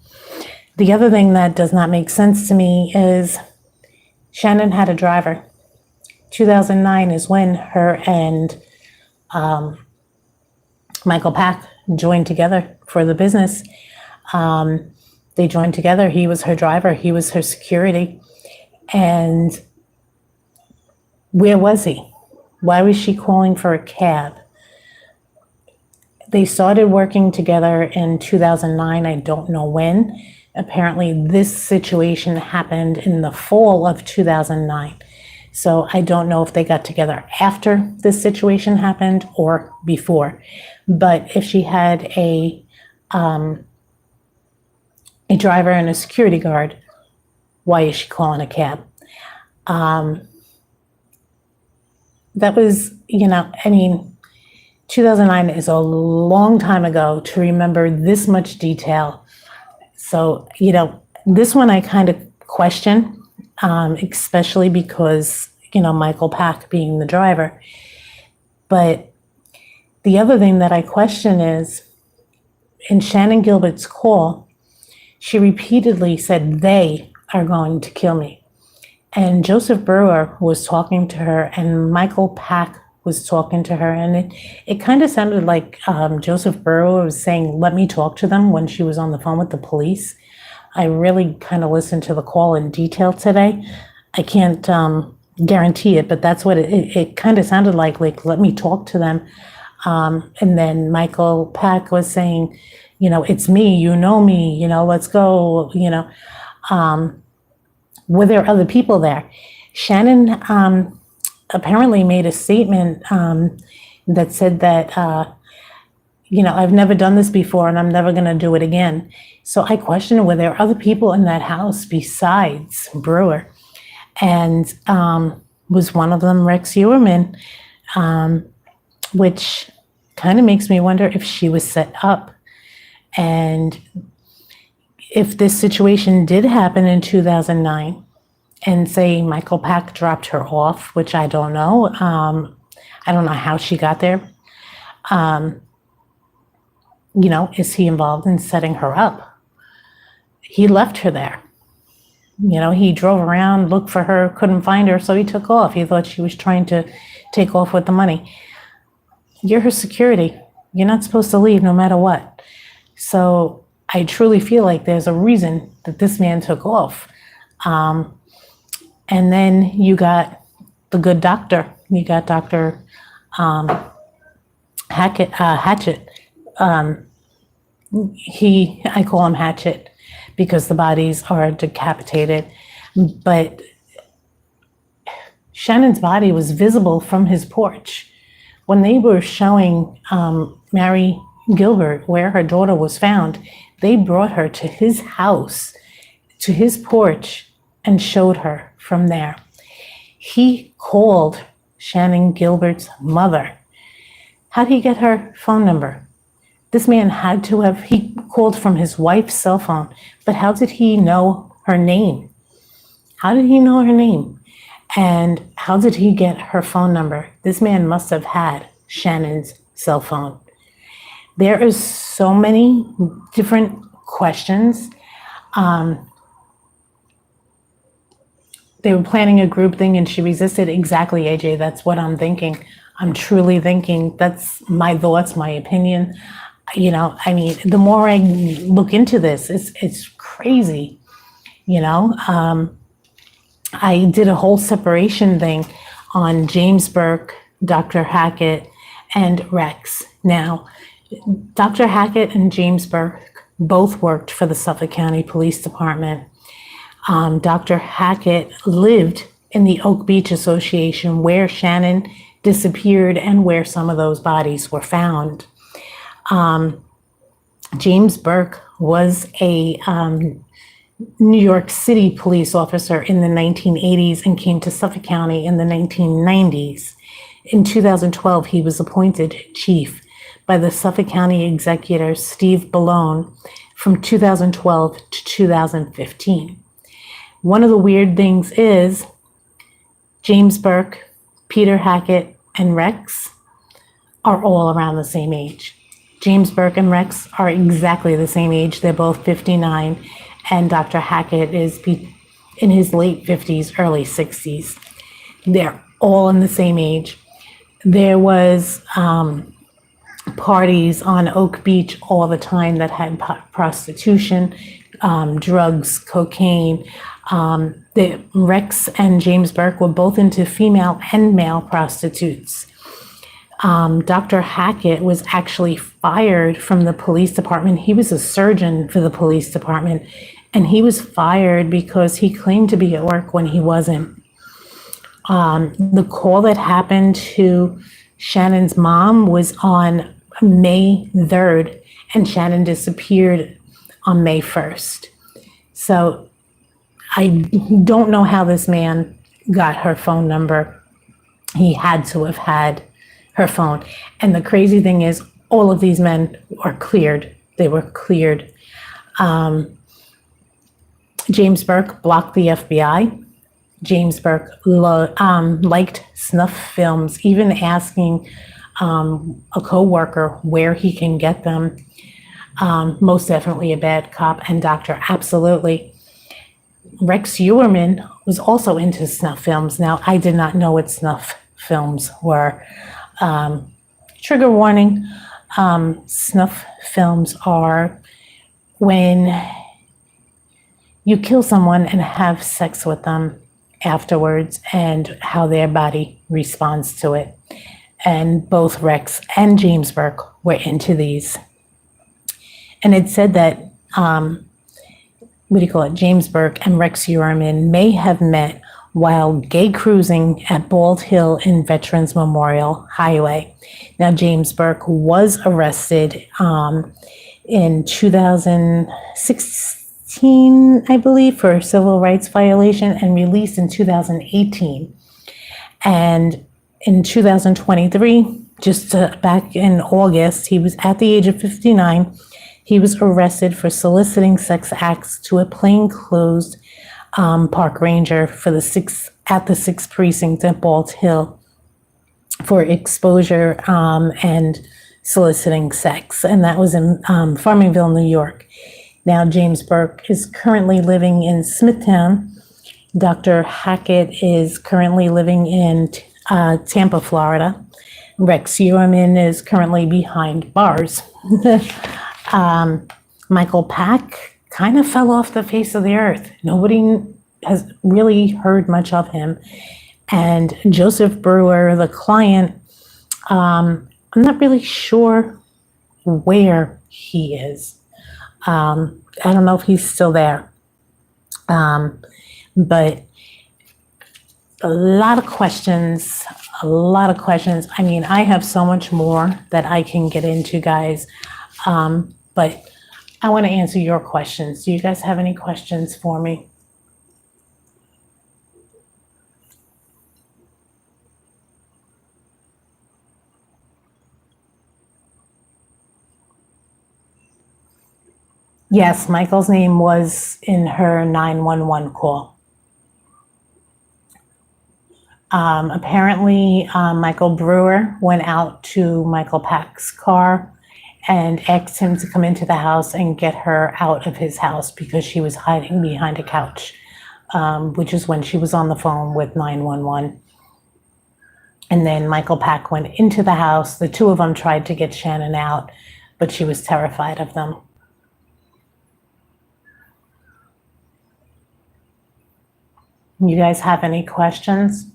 The other thing that does not make sense to me is Shannon had a driver. 2009 is when her and Michael Pack joined together for the business. They joined together. He was her driver. He was her security. And where was he? Why was she calling for a cab? They started working together in 2009. I don't know when. Apparently, this situation happened in the fall of 2009. So I don't know if they got together after this situation happened or before. But if she had a driver and a security guard, why is she calling a cab? That was, 2009 is a long time ago to remember this much detail. So, this one I kind of question, especially because, Michael Pack being the driver. But the other thing that I question is, in Shannon Gilbert's call, she repeatedly said, they are going to kill me. And Joseph Brewer was talking to her, and Michael Pack was talking to her. And it kind of sounded like Joseph Brewer was saying, let me talk to them, when she was on the phone with the police. I really kind of listened to the call in detail today. I can't guarantee it, but that's what it kind of sounded like let me talk to them. And then Michael Pack was saying, it's me, me, let's go, were there other people there? Shannon apparently made a statement that said that, I've never done this before and I'm never going to do it again. So I questioned, were there other people in that house besides Brewer? And was one of them Rex Uerman, which kind of makes me wonder if she was set up. And if this situation did happen in 2009 and say Michael Pack dropped her off, which I don't know. I don't know how she got there. Is he involved in setting her up? He left her there. He drove around, looked for her, couldn't find her, so he took off. He thought she was trying to take off with the money. You're her security. You're not supposed to leave no matter what. So I truly feel like there's a reason that this man took off. And then you got the good doctor. You got Dr. Hatchett. I call him Hatchet because the bodies are decapitated. But Shannon's body was visible from his porch. When they were showing Mary Gilbert where her daughter was found, they brought her to his house, to his porch, and showed her from there. He called Shannon Gilbert's mother. How did he get her phone number? This man had to have, he called from his wife's cell phone, but how did he know her name? How did he know her name? And how did he get her phone number? This man must have had Shannon's cell phone. There is so many different questions. They were planning a group thing and she resisted. Exactly, AJ, that's what I'm thinking. I'm truly thinking, that's my thoughts, my opinion. The more I look into this, it's crazy, I did a whole separation thing on James Burke, Dr. Hackett, and Rex. Now, Dr. Hackett and James Burke both worked for the Suffolk County Police Department. Dr. Hackett lived in the Oak Beach Association where Shannon disappeared and where some of those bodies were found. James Burke was a New York City police officer in the 1980s and came to Suffolk County in the 1990s. In 2012, he was appointed chief, by the Suffolk County Executor Steve Ballone from 2012 to 2015. One of the weird things is James Burke, Peter Hackett, and Rex are all around the same age. James Burke and Rex are exactly the same age. They're both 59, and Dr. Hackett is in his late 50s, early 60s. They're all in the same age. There was parties on Oak Beach all the time that had prostitution, drugs, cocaine. Rex and James Burke were both into female and male prostitutes. Dr. Hackett was actually fired from the police department. He was a surgeon for the police department, and he was fired because he claimed to be at work when he wasn't. The call that happened to Shannon's mom was on May 3rd, and Shannon disappeared on May 1st. So I don't know how this man got her phone number. He had to have had her phone. And the crazy thing is, all of these men are cleared. They were cleared. James Burke blocked the FBI. James Burke liked snuff films, even asking a co-worker where he can get them. Most definitely a bad cop. And Dr. Absolutely. Rex Uerman was also into snuff films. Now, I did not know what snuff films were. Trigger warning, snuff films are when you kill someone and have sex with them afterwards and how their body responds to it. And both Rex and James Burke were into these. And it said that, James Burke and Rex Uerman may have met while gay cruising at Bald Hill in Veterans Memorial Highway. Now, James Burke was arrested in 2016, I believe, for a civil rights violation and released in 2018. And in 2023, just back in August, he was at the age of 59. He was arrested for soliciting sex acts to a plainclothes park ranger for the 6th precinct at Bald Hill for exposure and soliciting sex. And that was in Farmingville, New York. Now, James Burke is currently living in Smithtown. Dr. Hackett is currently living in Tampa, Florida. Rex Uerman is currently behind bars. Michael Pack kind of fell off the face of the earth. Nobody has really heard much of him. And Joseph Brewer, the client, I'm not really sure where he is. I don't know if he's still there. But a lot of questions. I mean, I have so much more that I can get into, guys. But I want to answer your questions. Do you guys have any questions for me? Yes, Michael's name was in her 911 call. Apparently, Michael Brewer went out to Michael Pack's car and asked him to come into the house and get her out of his house because she was hiding behind a couch, which is when she was on the phone with 911. And then Michael Pack went into the house. The two of them tried to get Shannon out, but she was terrified of them. You guys have any questions?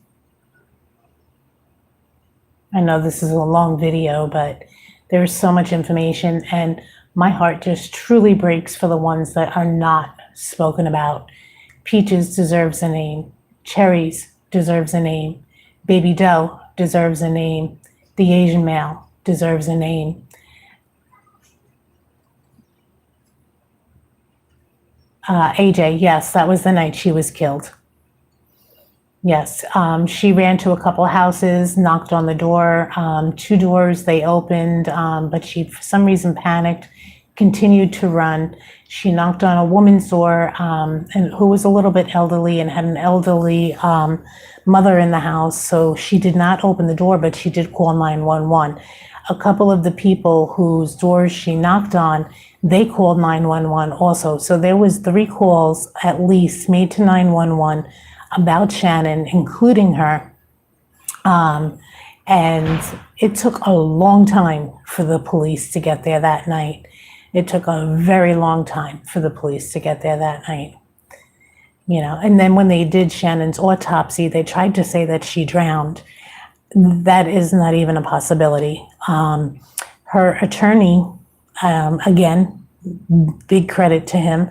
I know this is a long video, but there's so much information, and my heart just truly breaks for the ones that are not spoken about. Peaches deserves a name. Cherries deserves a name. Baby Doe deserves a name. The Asian male deserves a name. AJ, yes, that was the night she was killed. Yes, she ran to a couple of houses, knocked on the door. Two doors they opened, but she, for some reason, panicked, continued to run. She knocked on a woman's door, and who was a little bit elderly and had an elderly mother in the house. So she did not open the door, but she did call 911. A couple of the people whose doors she knocked on, they called 911 also. So there was 3 calls at least made to 911 about Shannon, including her. And it took a long time for the police to get there that night. It took a very long time for the police to get there that night. You know, and then when they did Shannon's autopsy, they tried to say that she drowned. That is not even a possibility. Her attorney, again, big credit to him,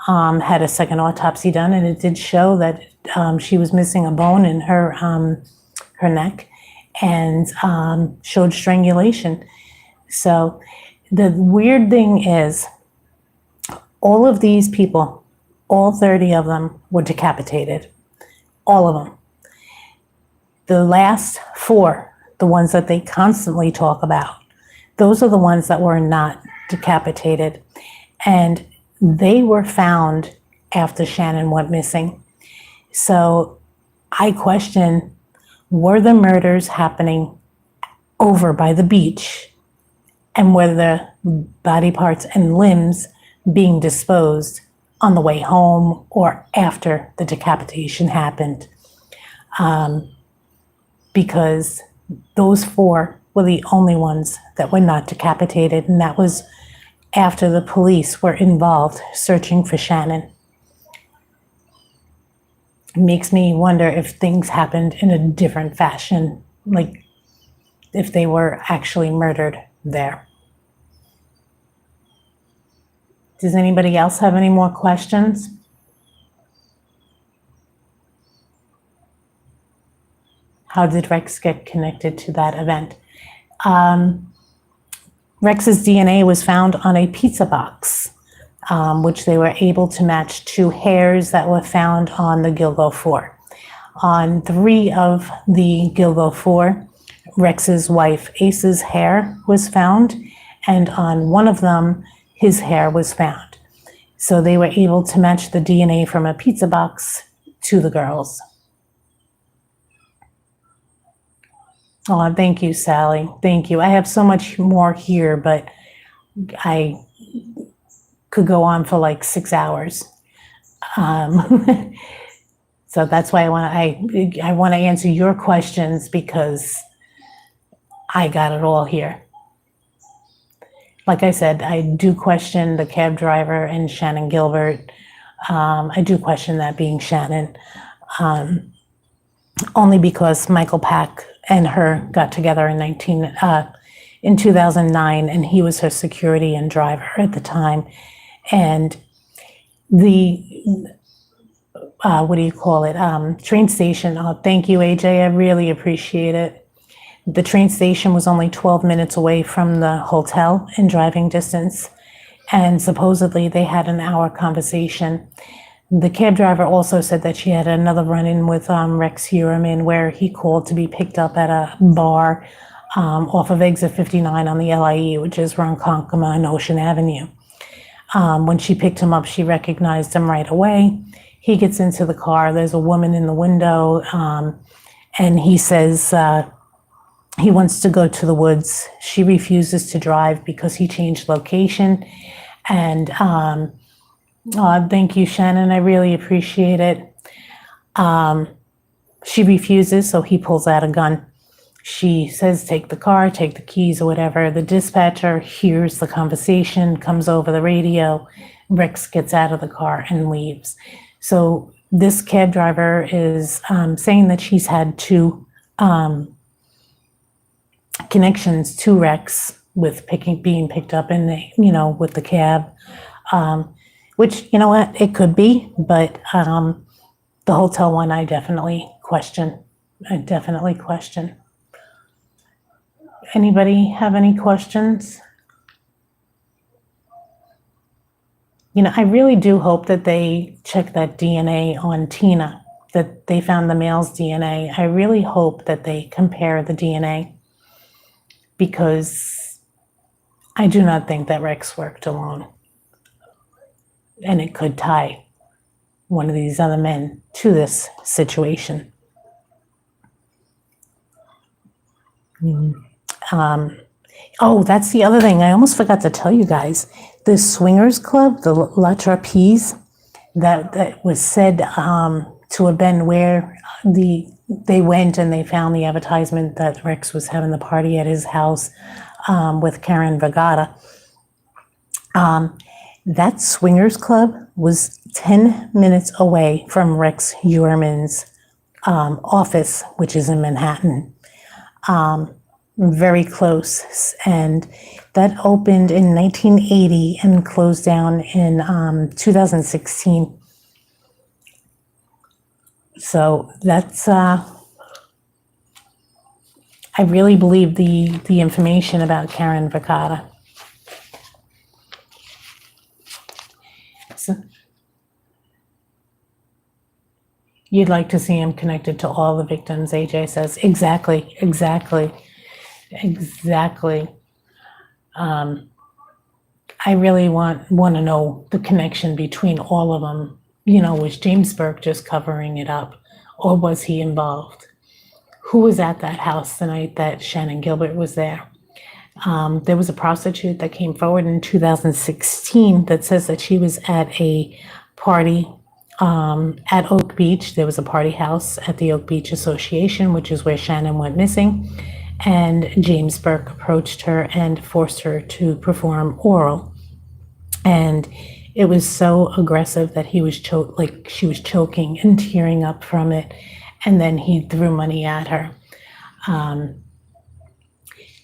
had a second autopsy done, and it did show that she was missing a bone in her neck, and showed strangulation. So the weird thing is, all of these people, all 30 of them, were decapitated. All of them. The last 4, the ones that they constantly talk about, those are the ones that were not decapitated. And they were found after Shannon went missing. So I question, were the murders happening over by the beach? And were the body parts and limbs being disposed on the way home or after the decapitation happened? Because those 4 were the only ones that were not decapitated, and that was after the police were involved searching for Shannon. It makes me wonder if things happened in a different fashion, like if they were actually murdered there. Does anybody else have any more questions? How did Rex get connected to that event? Rex's DNA was found on a pizza box, which they were able to match to hairs that were found on the Gilgo 4. On 3 of the Gilgo 4, Rex's wife Ace's hair was found, and on 1 of them, his hair was found. So they were able to match the DNA from a pizza box to the girls. Oh, thank you, Sally. Thank you. I have so much more here, but I could go on for like 6 hours. So that's why I want to answer your questions, because I got it all here. Like I said, I do question the cab driver and Shannon Gilbert. I do question that being Shannon, only because Michael Pack and her got together in 2009, and he was her security and driver at the time. And the train station. Oh, thank you, AJ. I really appreciate it. The train station was only 12 minutes away from the hotel in driving distance, and supposedly they had an hour conversation. The cab driver also said that she had another run-in with Rex Heuermann, where he called to be picked up at a bar off of exit 59 on the LIE, which is Ronkonkoma and Ocean Avenue. When she picked him up, she recognized him right away. He gets into the car. There's a woman in the window, and he says he wants to go to the woods. She refuses to drive because he changed location. And thank you, Shannon. I really appreciate it. She refuses, so he pulls out a gun. She says, take the car, take the keys, or whatever. The dispatcher hears the conversation, comes over the radio. Rex gets out of the car and leaves. So this cab driver is saying that she's had 2 connections to Rex with being picked up in the, with the cab. Which, you know what, it could be, but the hotel one, I definitely question. Anybody have any questions? I really do hope that they check that DNA on Tina, that they found the male's DNA. I really hope that they compare the DNA, because I do not think that Rex worked alone. And it could tie one of these other men to this situation. Oh, that's the other thing. I almost forgot to tell you guys. The swingers club, the La Trapeze, that was said to have been where they went and they found the advertisement that Rex was having the party at his house with Karen Vergara. That swingers club was 10 minutes away from Rex Uerman's office, which is in Manhattan. Very close. And that opened in 1980 and closed down in 2016. So that's, I really believe the information about Karen Vergara. So, you'd like to see him connected to all the victims, AJ says. Exactly. I really want to know the connection between all of them. Was James Burke just covering it up, or was he involved? Who was at that house the night that Shannon Gilbert was there? There was a prostitute that came forward in 2016 that says that she was at a party at Oak Beach. There was a party house at the Oak Beach Association, which is where Shannon went missing. And James Burke approached her and forced her to perform oral. And it was so aggressive that she was choking and tearing up from it. And then he threw money at her.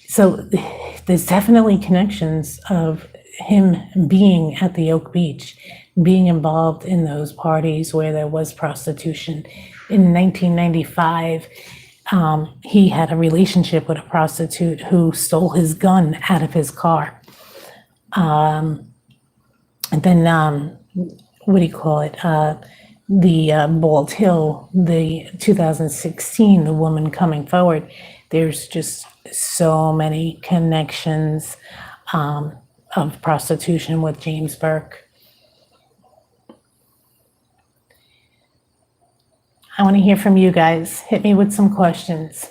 So there's definitely connections of him being at the Oak Beach, being involved in those parties where there was prostitution. In 1995, he had a relationship with a prostitute who stole his gun out of his car. And then, the Bald Hill, the 2016, the woman coming forward. There's just so many connections of prostitution with James Burke. I want to hear from you guys. Hit me with some questions.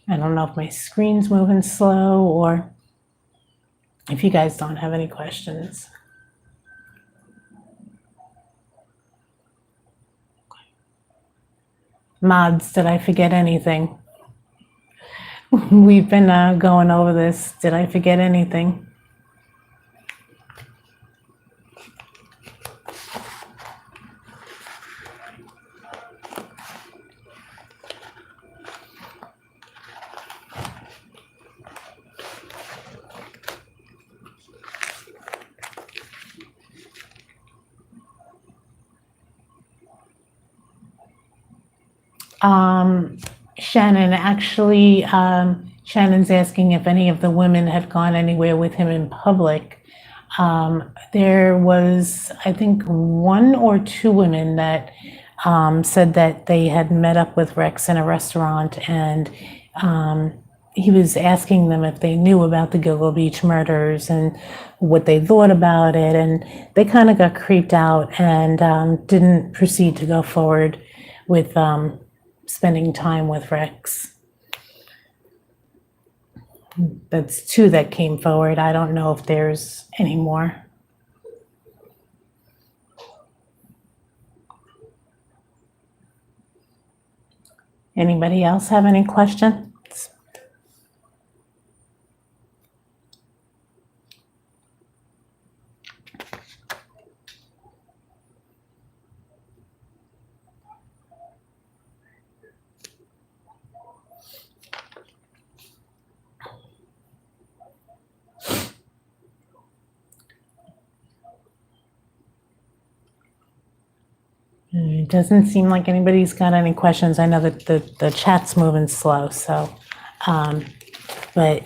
I don't know if my screen's moving slow or if you guys don't have any questions. Mods, did I forget anything? We've been going over this. Did I forget anything? Shannon, actually, Shannon's asking if any of the women have gone anywhere with him in public. There was, I think, 1 or 2 women that said that they had met up with Rex in a restaurant, and he was asking them if they knew about the Gilgo Beach murders and what they thought about it, and they kind of got creeped out and didn't proceed to go forward with spending time with Rex. That's 2 that came forward. I don't know if there's any more. Anybody else have any questions? It doesn't seem like anybody's got any questions. I know that the chat's moving slow, so, but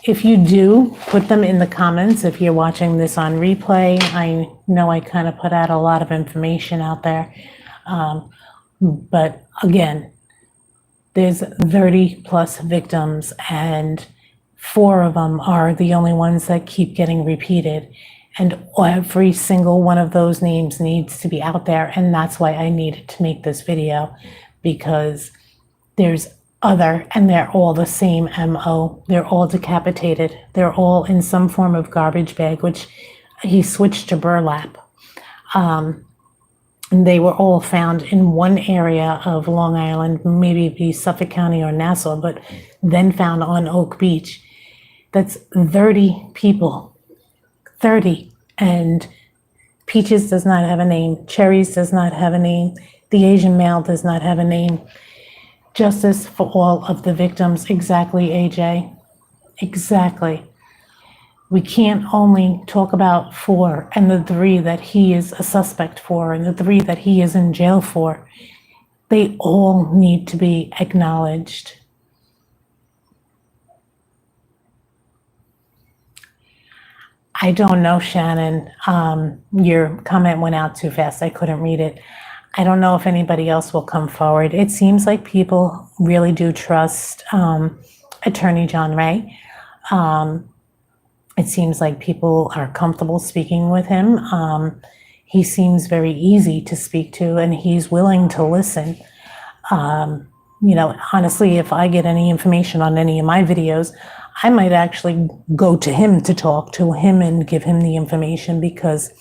if you do, put them in the comments. If you're watching this on replay, I know I kind of put out a lot of information out there. But again, there's 30 plus victims, and 4 of them are the only ones that keep getting repeated. And every single one of those names needs to be out there. And that's why I needed to make this video, because there's other, and they're all the same MO. They're all decapitated. They're all in some form of garbage bag, which he switched to burlap. And they were all found in one area of Long Island, maybe it be Suffolk County or Nassau, but then found on Oak Beach. That's 30 people, 30. And Peaches does not have a name. Cherries does not have a name. The Asian male does not have a name. Justice for all of the victims. Exactly, AJ. Exactly. We can't only talk about 4 and the 3 that he is a suspect for and the 3 that he is in jail for. They all need to be acknowledged. I don't know, Shannon. Your comment went out too fast. I couldn't read it. I don't know if anybody else will come forward. It seems like people really do trust Attorney John Ray. It seems like people are comfortable speaking with him. He seems very easy to speak to, and he's willing to listen. You know, honestly, if I get any information on any of my videos, I might actually go to him to talk to him and give him the information, because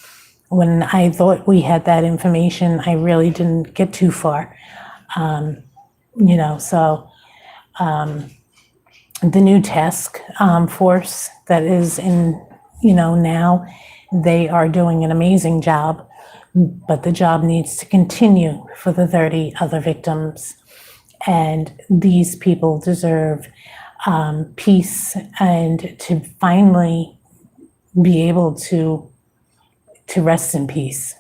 when I thought we had that information, I really didn't get too far. You know, so the new task force that is in, you know, now, they are doing an amazing job, but the job needs to continue for the 30 other victims. And these people deserve peace and to finally be able to rest in peace.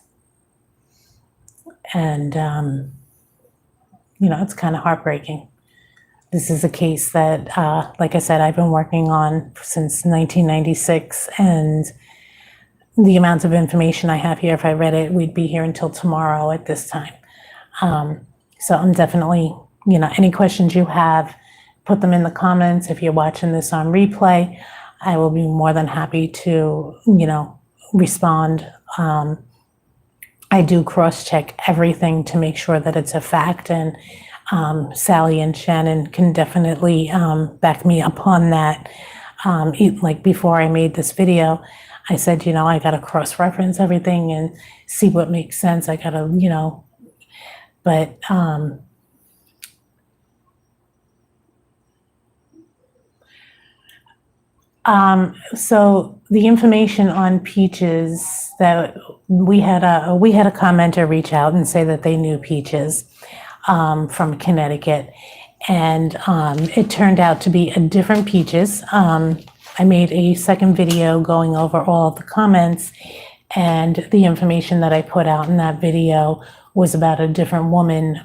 And, you know, it's kind of heartbreaking. This is a case that, like I said, I've been working on since 1996, and the amount of information I have here, if I read it, we'd be here until tomorrow at this time. So I'm definitely, you know, any questions you have, put them in the comments. If you're watching this on replay, I will be more than happy to, you know, respond. I do cross-check everything to make sure that it's a fact, and Sally and Shannon can definitely back me up on that. Like before I made this video, I said, you know, I got to cross-reference everything and see what makes sense. I got to, you know, but so the information on Peaches, that we had a commenter reach out and say that they knew Peaches from Connecticut, and it turned out to be a different Peaches. I made a second video going over all of the comments, and the information that I put out in that video was about a different woman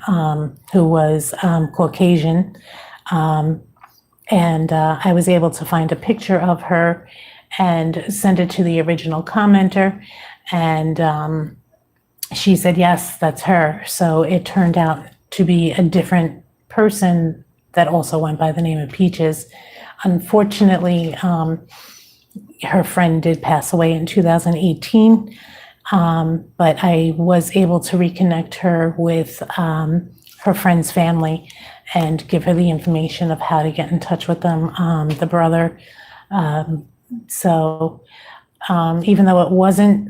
who was Caucasian. And I was able to find a picture of her and send it to the original commenter. And she said, yes, that's her. So it turned out to be a different person that also went by the name of Peaches. Unfortunately, her friend did pass away in 2018, but I was able to reconnect her with her friend's family and give her the information of how to get in touch with them, the brother. So even though it wasn't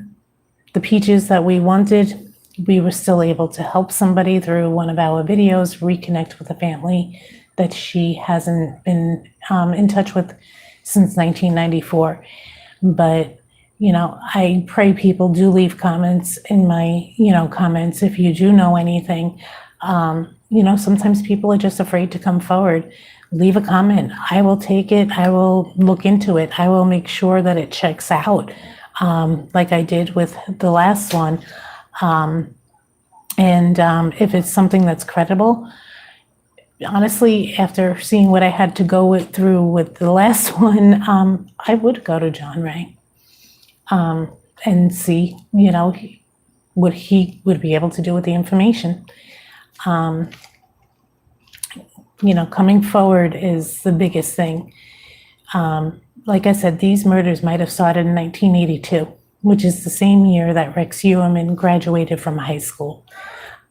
the Peaches that we wanted, we were still able to help somebody through one of our videos, reconnect with a family that she hasn't been in touch with since 1994. But, you know, I pray people do leave comments in my, you know, comments if you do know anything. You know, sometimes people are just afraid to come forward. Leave a comment. I will take it. I will look into it. I will make sure that it checks out, like I did with the last one. And if it's something that's credible, honestly, after seeing what I had to go through with the last one, I would go to John Ray and see, what he would be able to do with the information. Coming forward is the biggest thing. Like I said, these murders might have started in 1982, which is the same year that Rex Heuermann graduated from high school.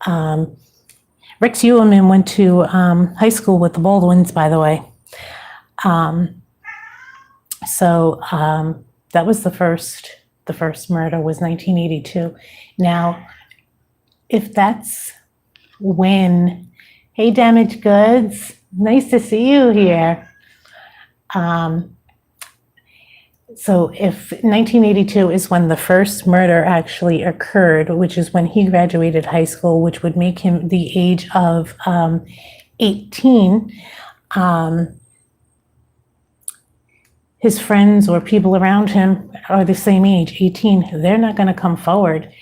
Rex Heuermann went to high school with the Baldwins, by the way. So that was the first murder was 1982. Now, if that's when, hey, Damaged Goods, nice to see you here. So if 1982 is when the first murder actually occurred, which is when he graduated high school, which would make him the age of 18, his friends or people around him are the same age, 18. They're not going to come forward.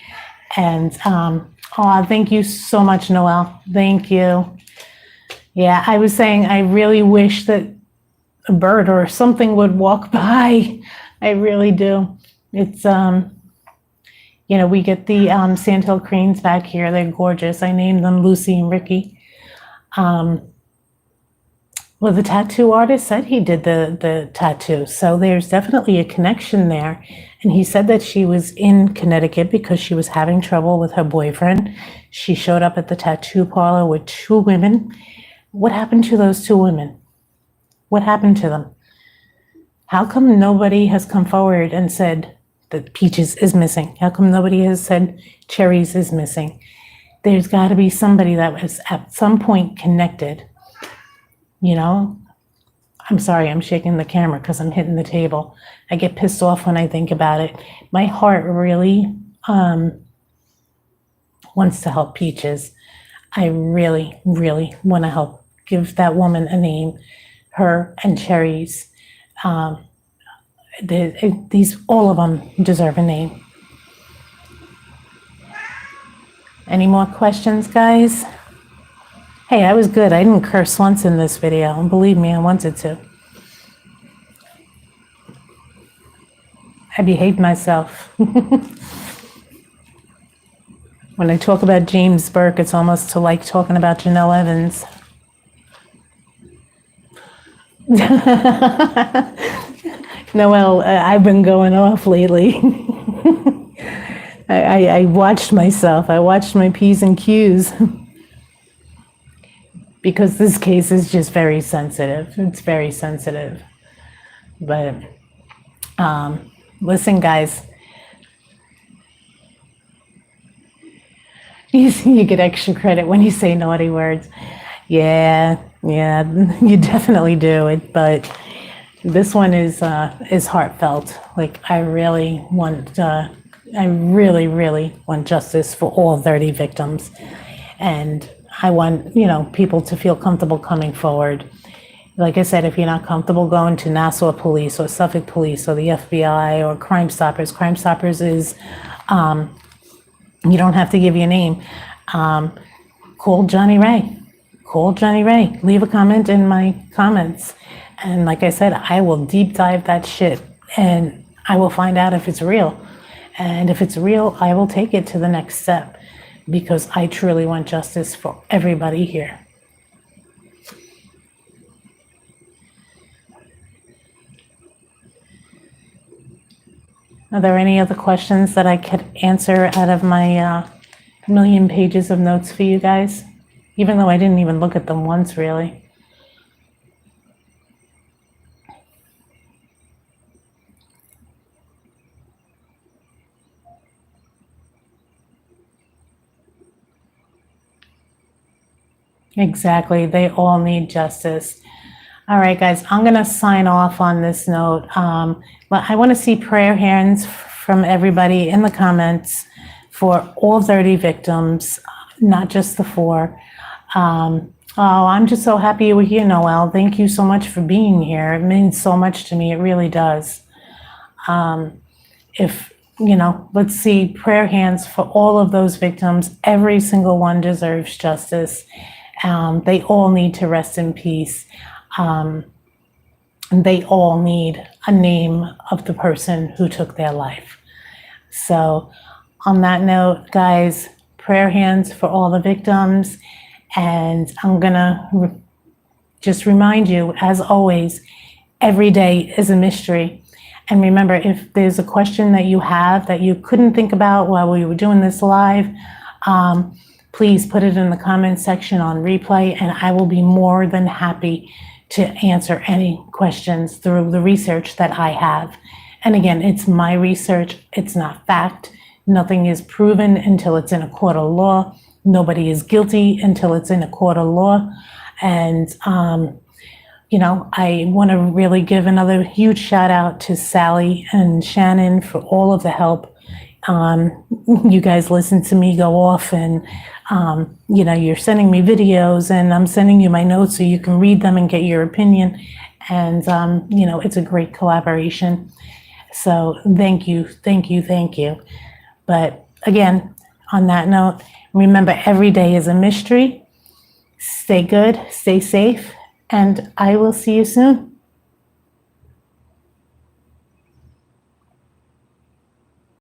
And thank you so much, Noelle. Thank you. Yeah, I was saying I really wish that a bird or something would walk by. I really do. It's, we get the sandhill cranes back here. They're gorgeous. I named them Lucy and Ricky. Well, the tattoo artist said he did the tattoo. So there's definitely a connection there. And he said that she was in Connecticut because she was having trouble with her boyfriend. She showed up at the tattoo parlor with 2 women. What happened to those 2 women? What happened to them? How come nobody has come forward and said that Peaches is missing? How come nobody has said Cherries is missing? There's got to be somebody that was at some point connected. I'm sorry, I'm shaking the camera because I'm hitting the table. I get pissed off when I think about it. My heart really wants to help Peaches. I really, really want to help give that woman a name, her and Cherries. All of them deserve a name. Any more questions, guys? Hey, I was good. I didn't curse once in this video. And believe me, I wanted to. I behaved myself. When I talk about James Burke, it's almost like talking about Janelle Evans. Noelle, I've been going off lately. I watched myself. I watched my P's and Q's. Because this case is just very sensitive. It's very sensitive. But listen, guys. You get extra credit when you say naughty words. Yeah, you definitely do it. But this one is heartfelt. Like I really want justice for all 30 victims, and I want people to feel comfortable coming forward. Like I said, if you're not comfortable going to Nassau Police or Suffolk Police or the FBI or Crime Stoppers is you don't have to give your name. Call Johnny Ray. Call Johnny Ray. Leave a comment in my comments. And like I said, I will deep dive that shit and I will find out if it's real. And if it's real, I will take it to the next step because I truly want justice for everybody here. Are there any other questions that I could answer out of my million pages of notes for you guys? Even though I didn't even look at them once, really. Exactly. They all need justice. All right, guys, I'm going to sign off on this note. But I want to see prayer hands from everybody in the comments for all 30 victims, not just the 4. I'm just so happy you were here, Noelle. Thank you so much for being here. It means so much to me. It really does. If let's see prayer hands for all of those victims. Every single one deserves justice. They all need to rest in peace. And they all need a name of the person who took their life. So on that note, guys, prayer hands for all the victims. And I'm gonna just remind you, as always, every day is a mystery. And remember, if there's a question that you have that you couldn't think about while we were doing this live, please put it in the comments section on replay, and I will be more than happy to answer any questions through the research that I have. And again, it's my research. It's not fact. Nothing is proven until it's in a court of law. Nobody is guilty until it's in a court of law. And, I want to really give another huge shout out to Sally and Shannon for all of the help. You guys listen to me go off and, you're sending me videos and I'm sending you my notes so you can read them and get your opinion. And, it's a great collaboration. So thank you, thank you, thank you. But again, on that note, remember, every day is a mystery. Stay good, stay safe, and I will see you soon.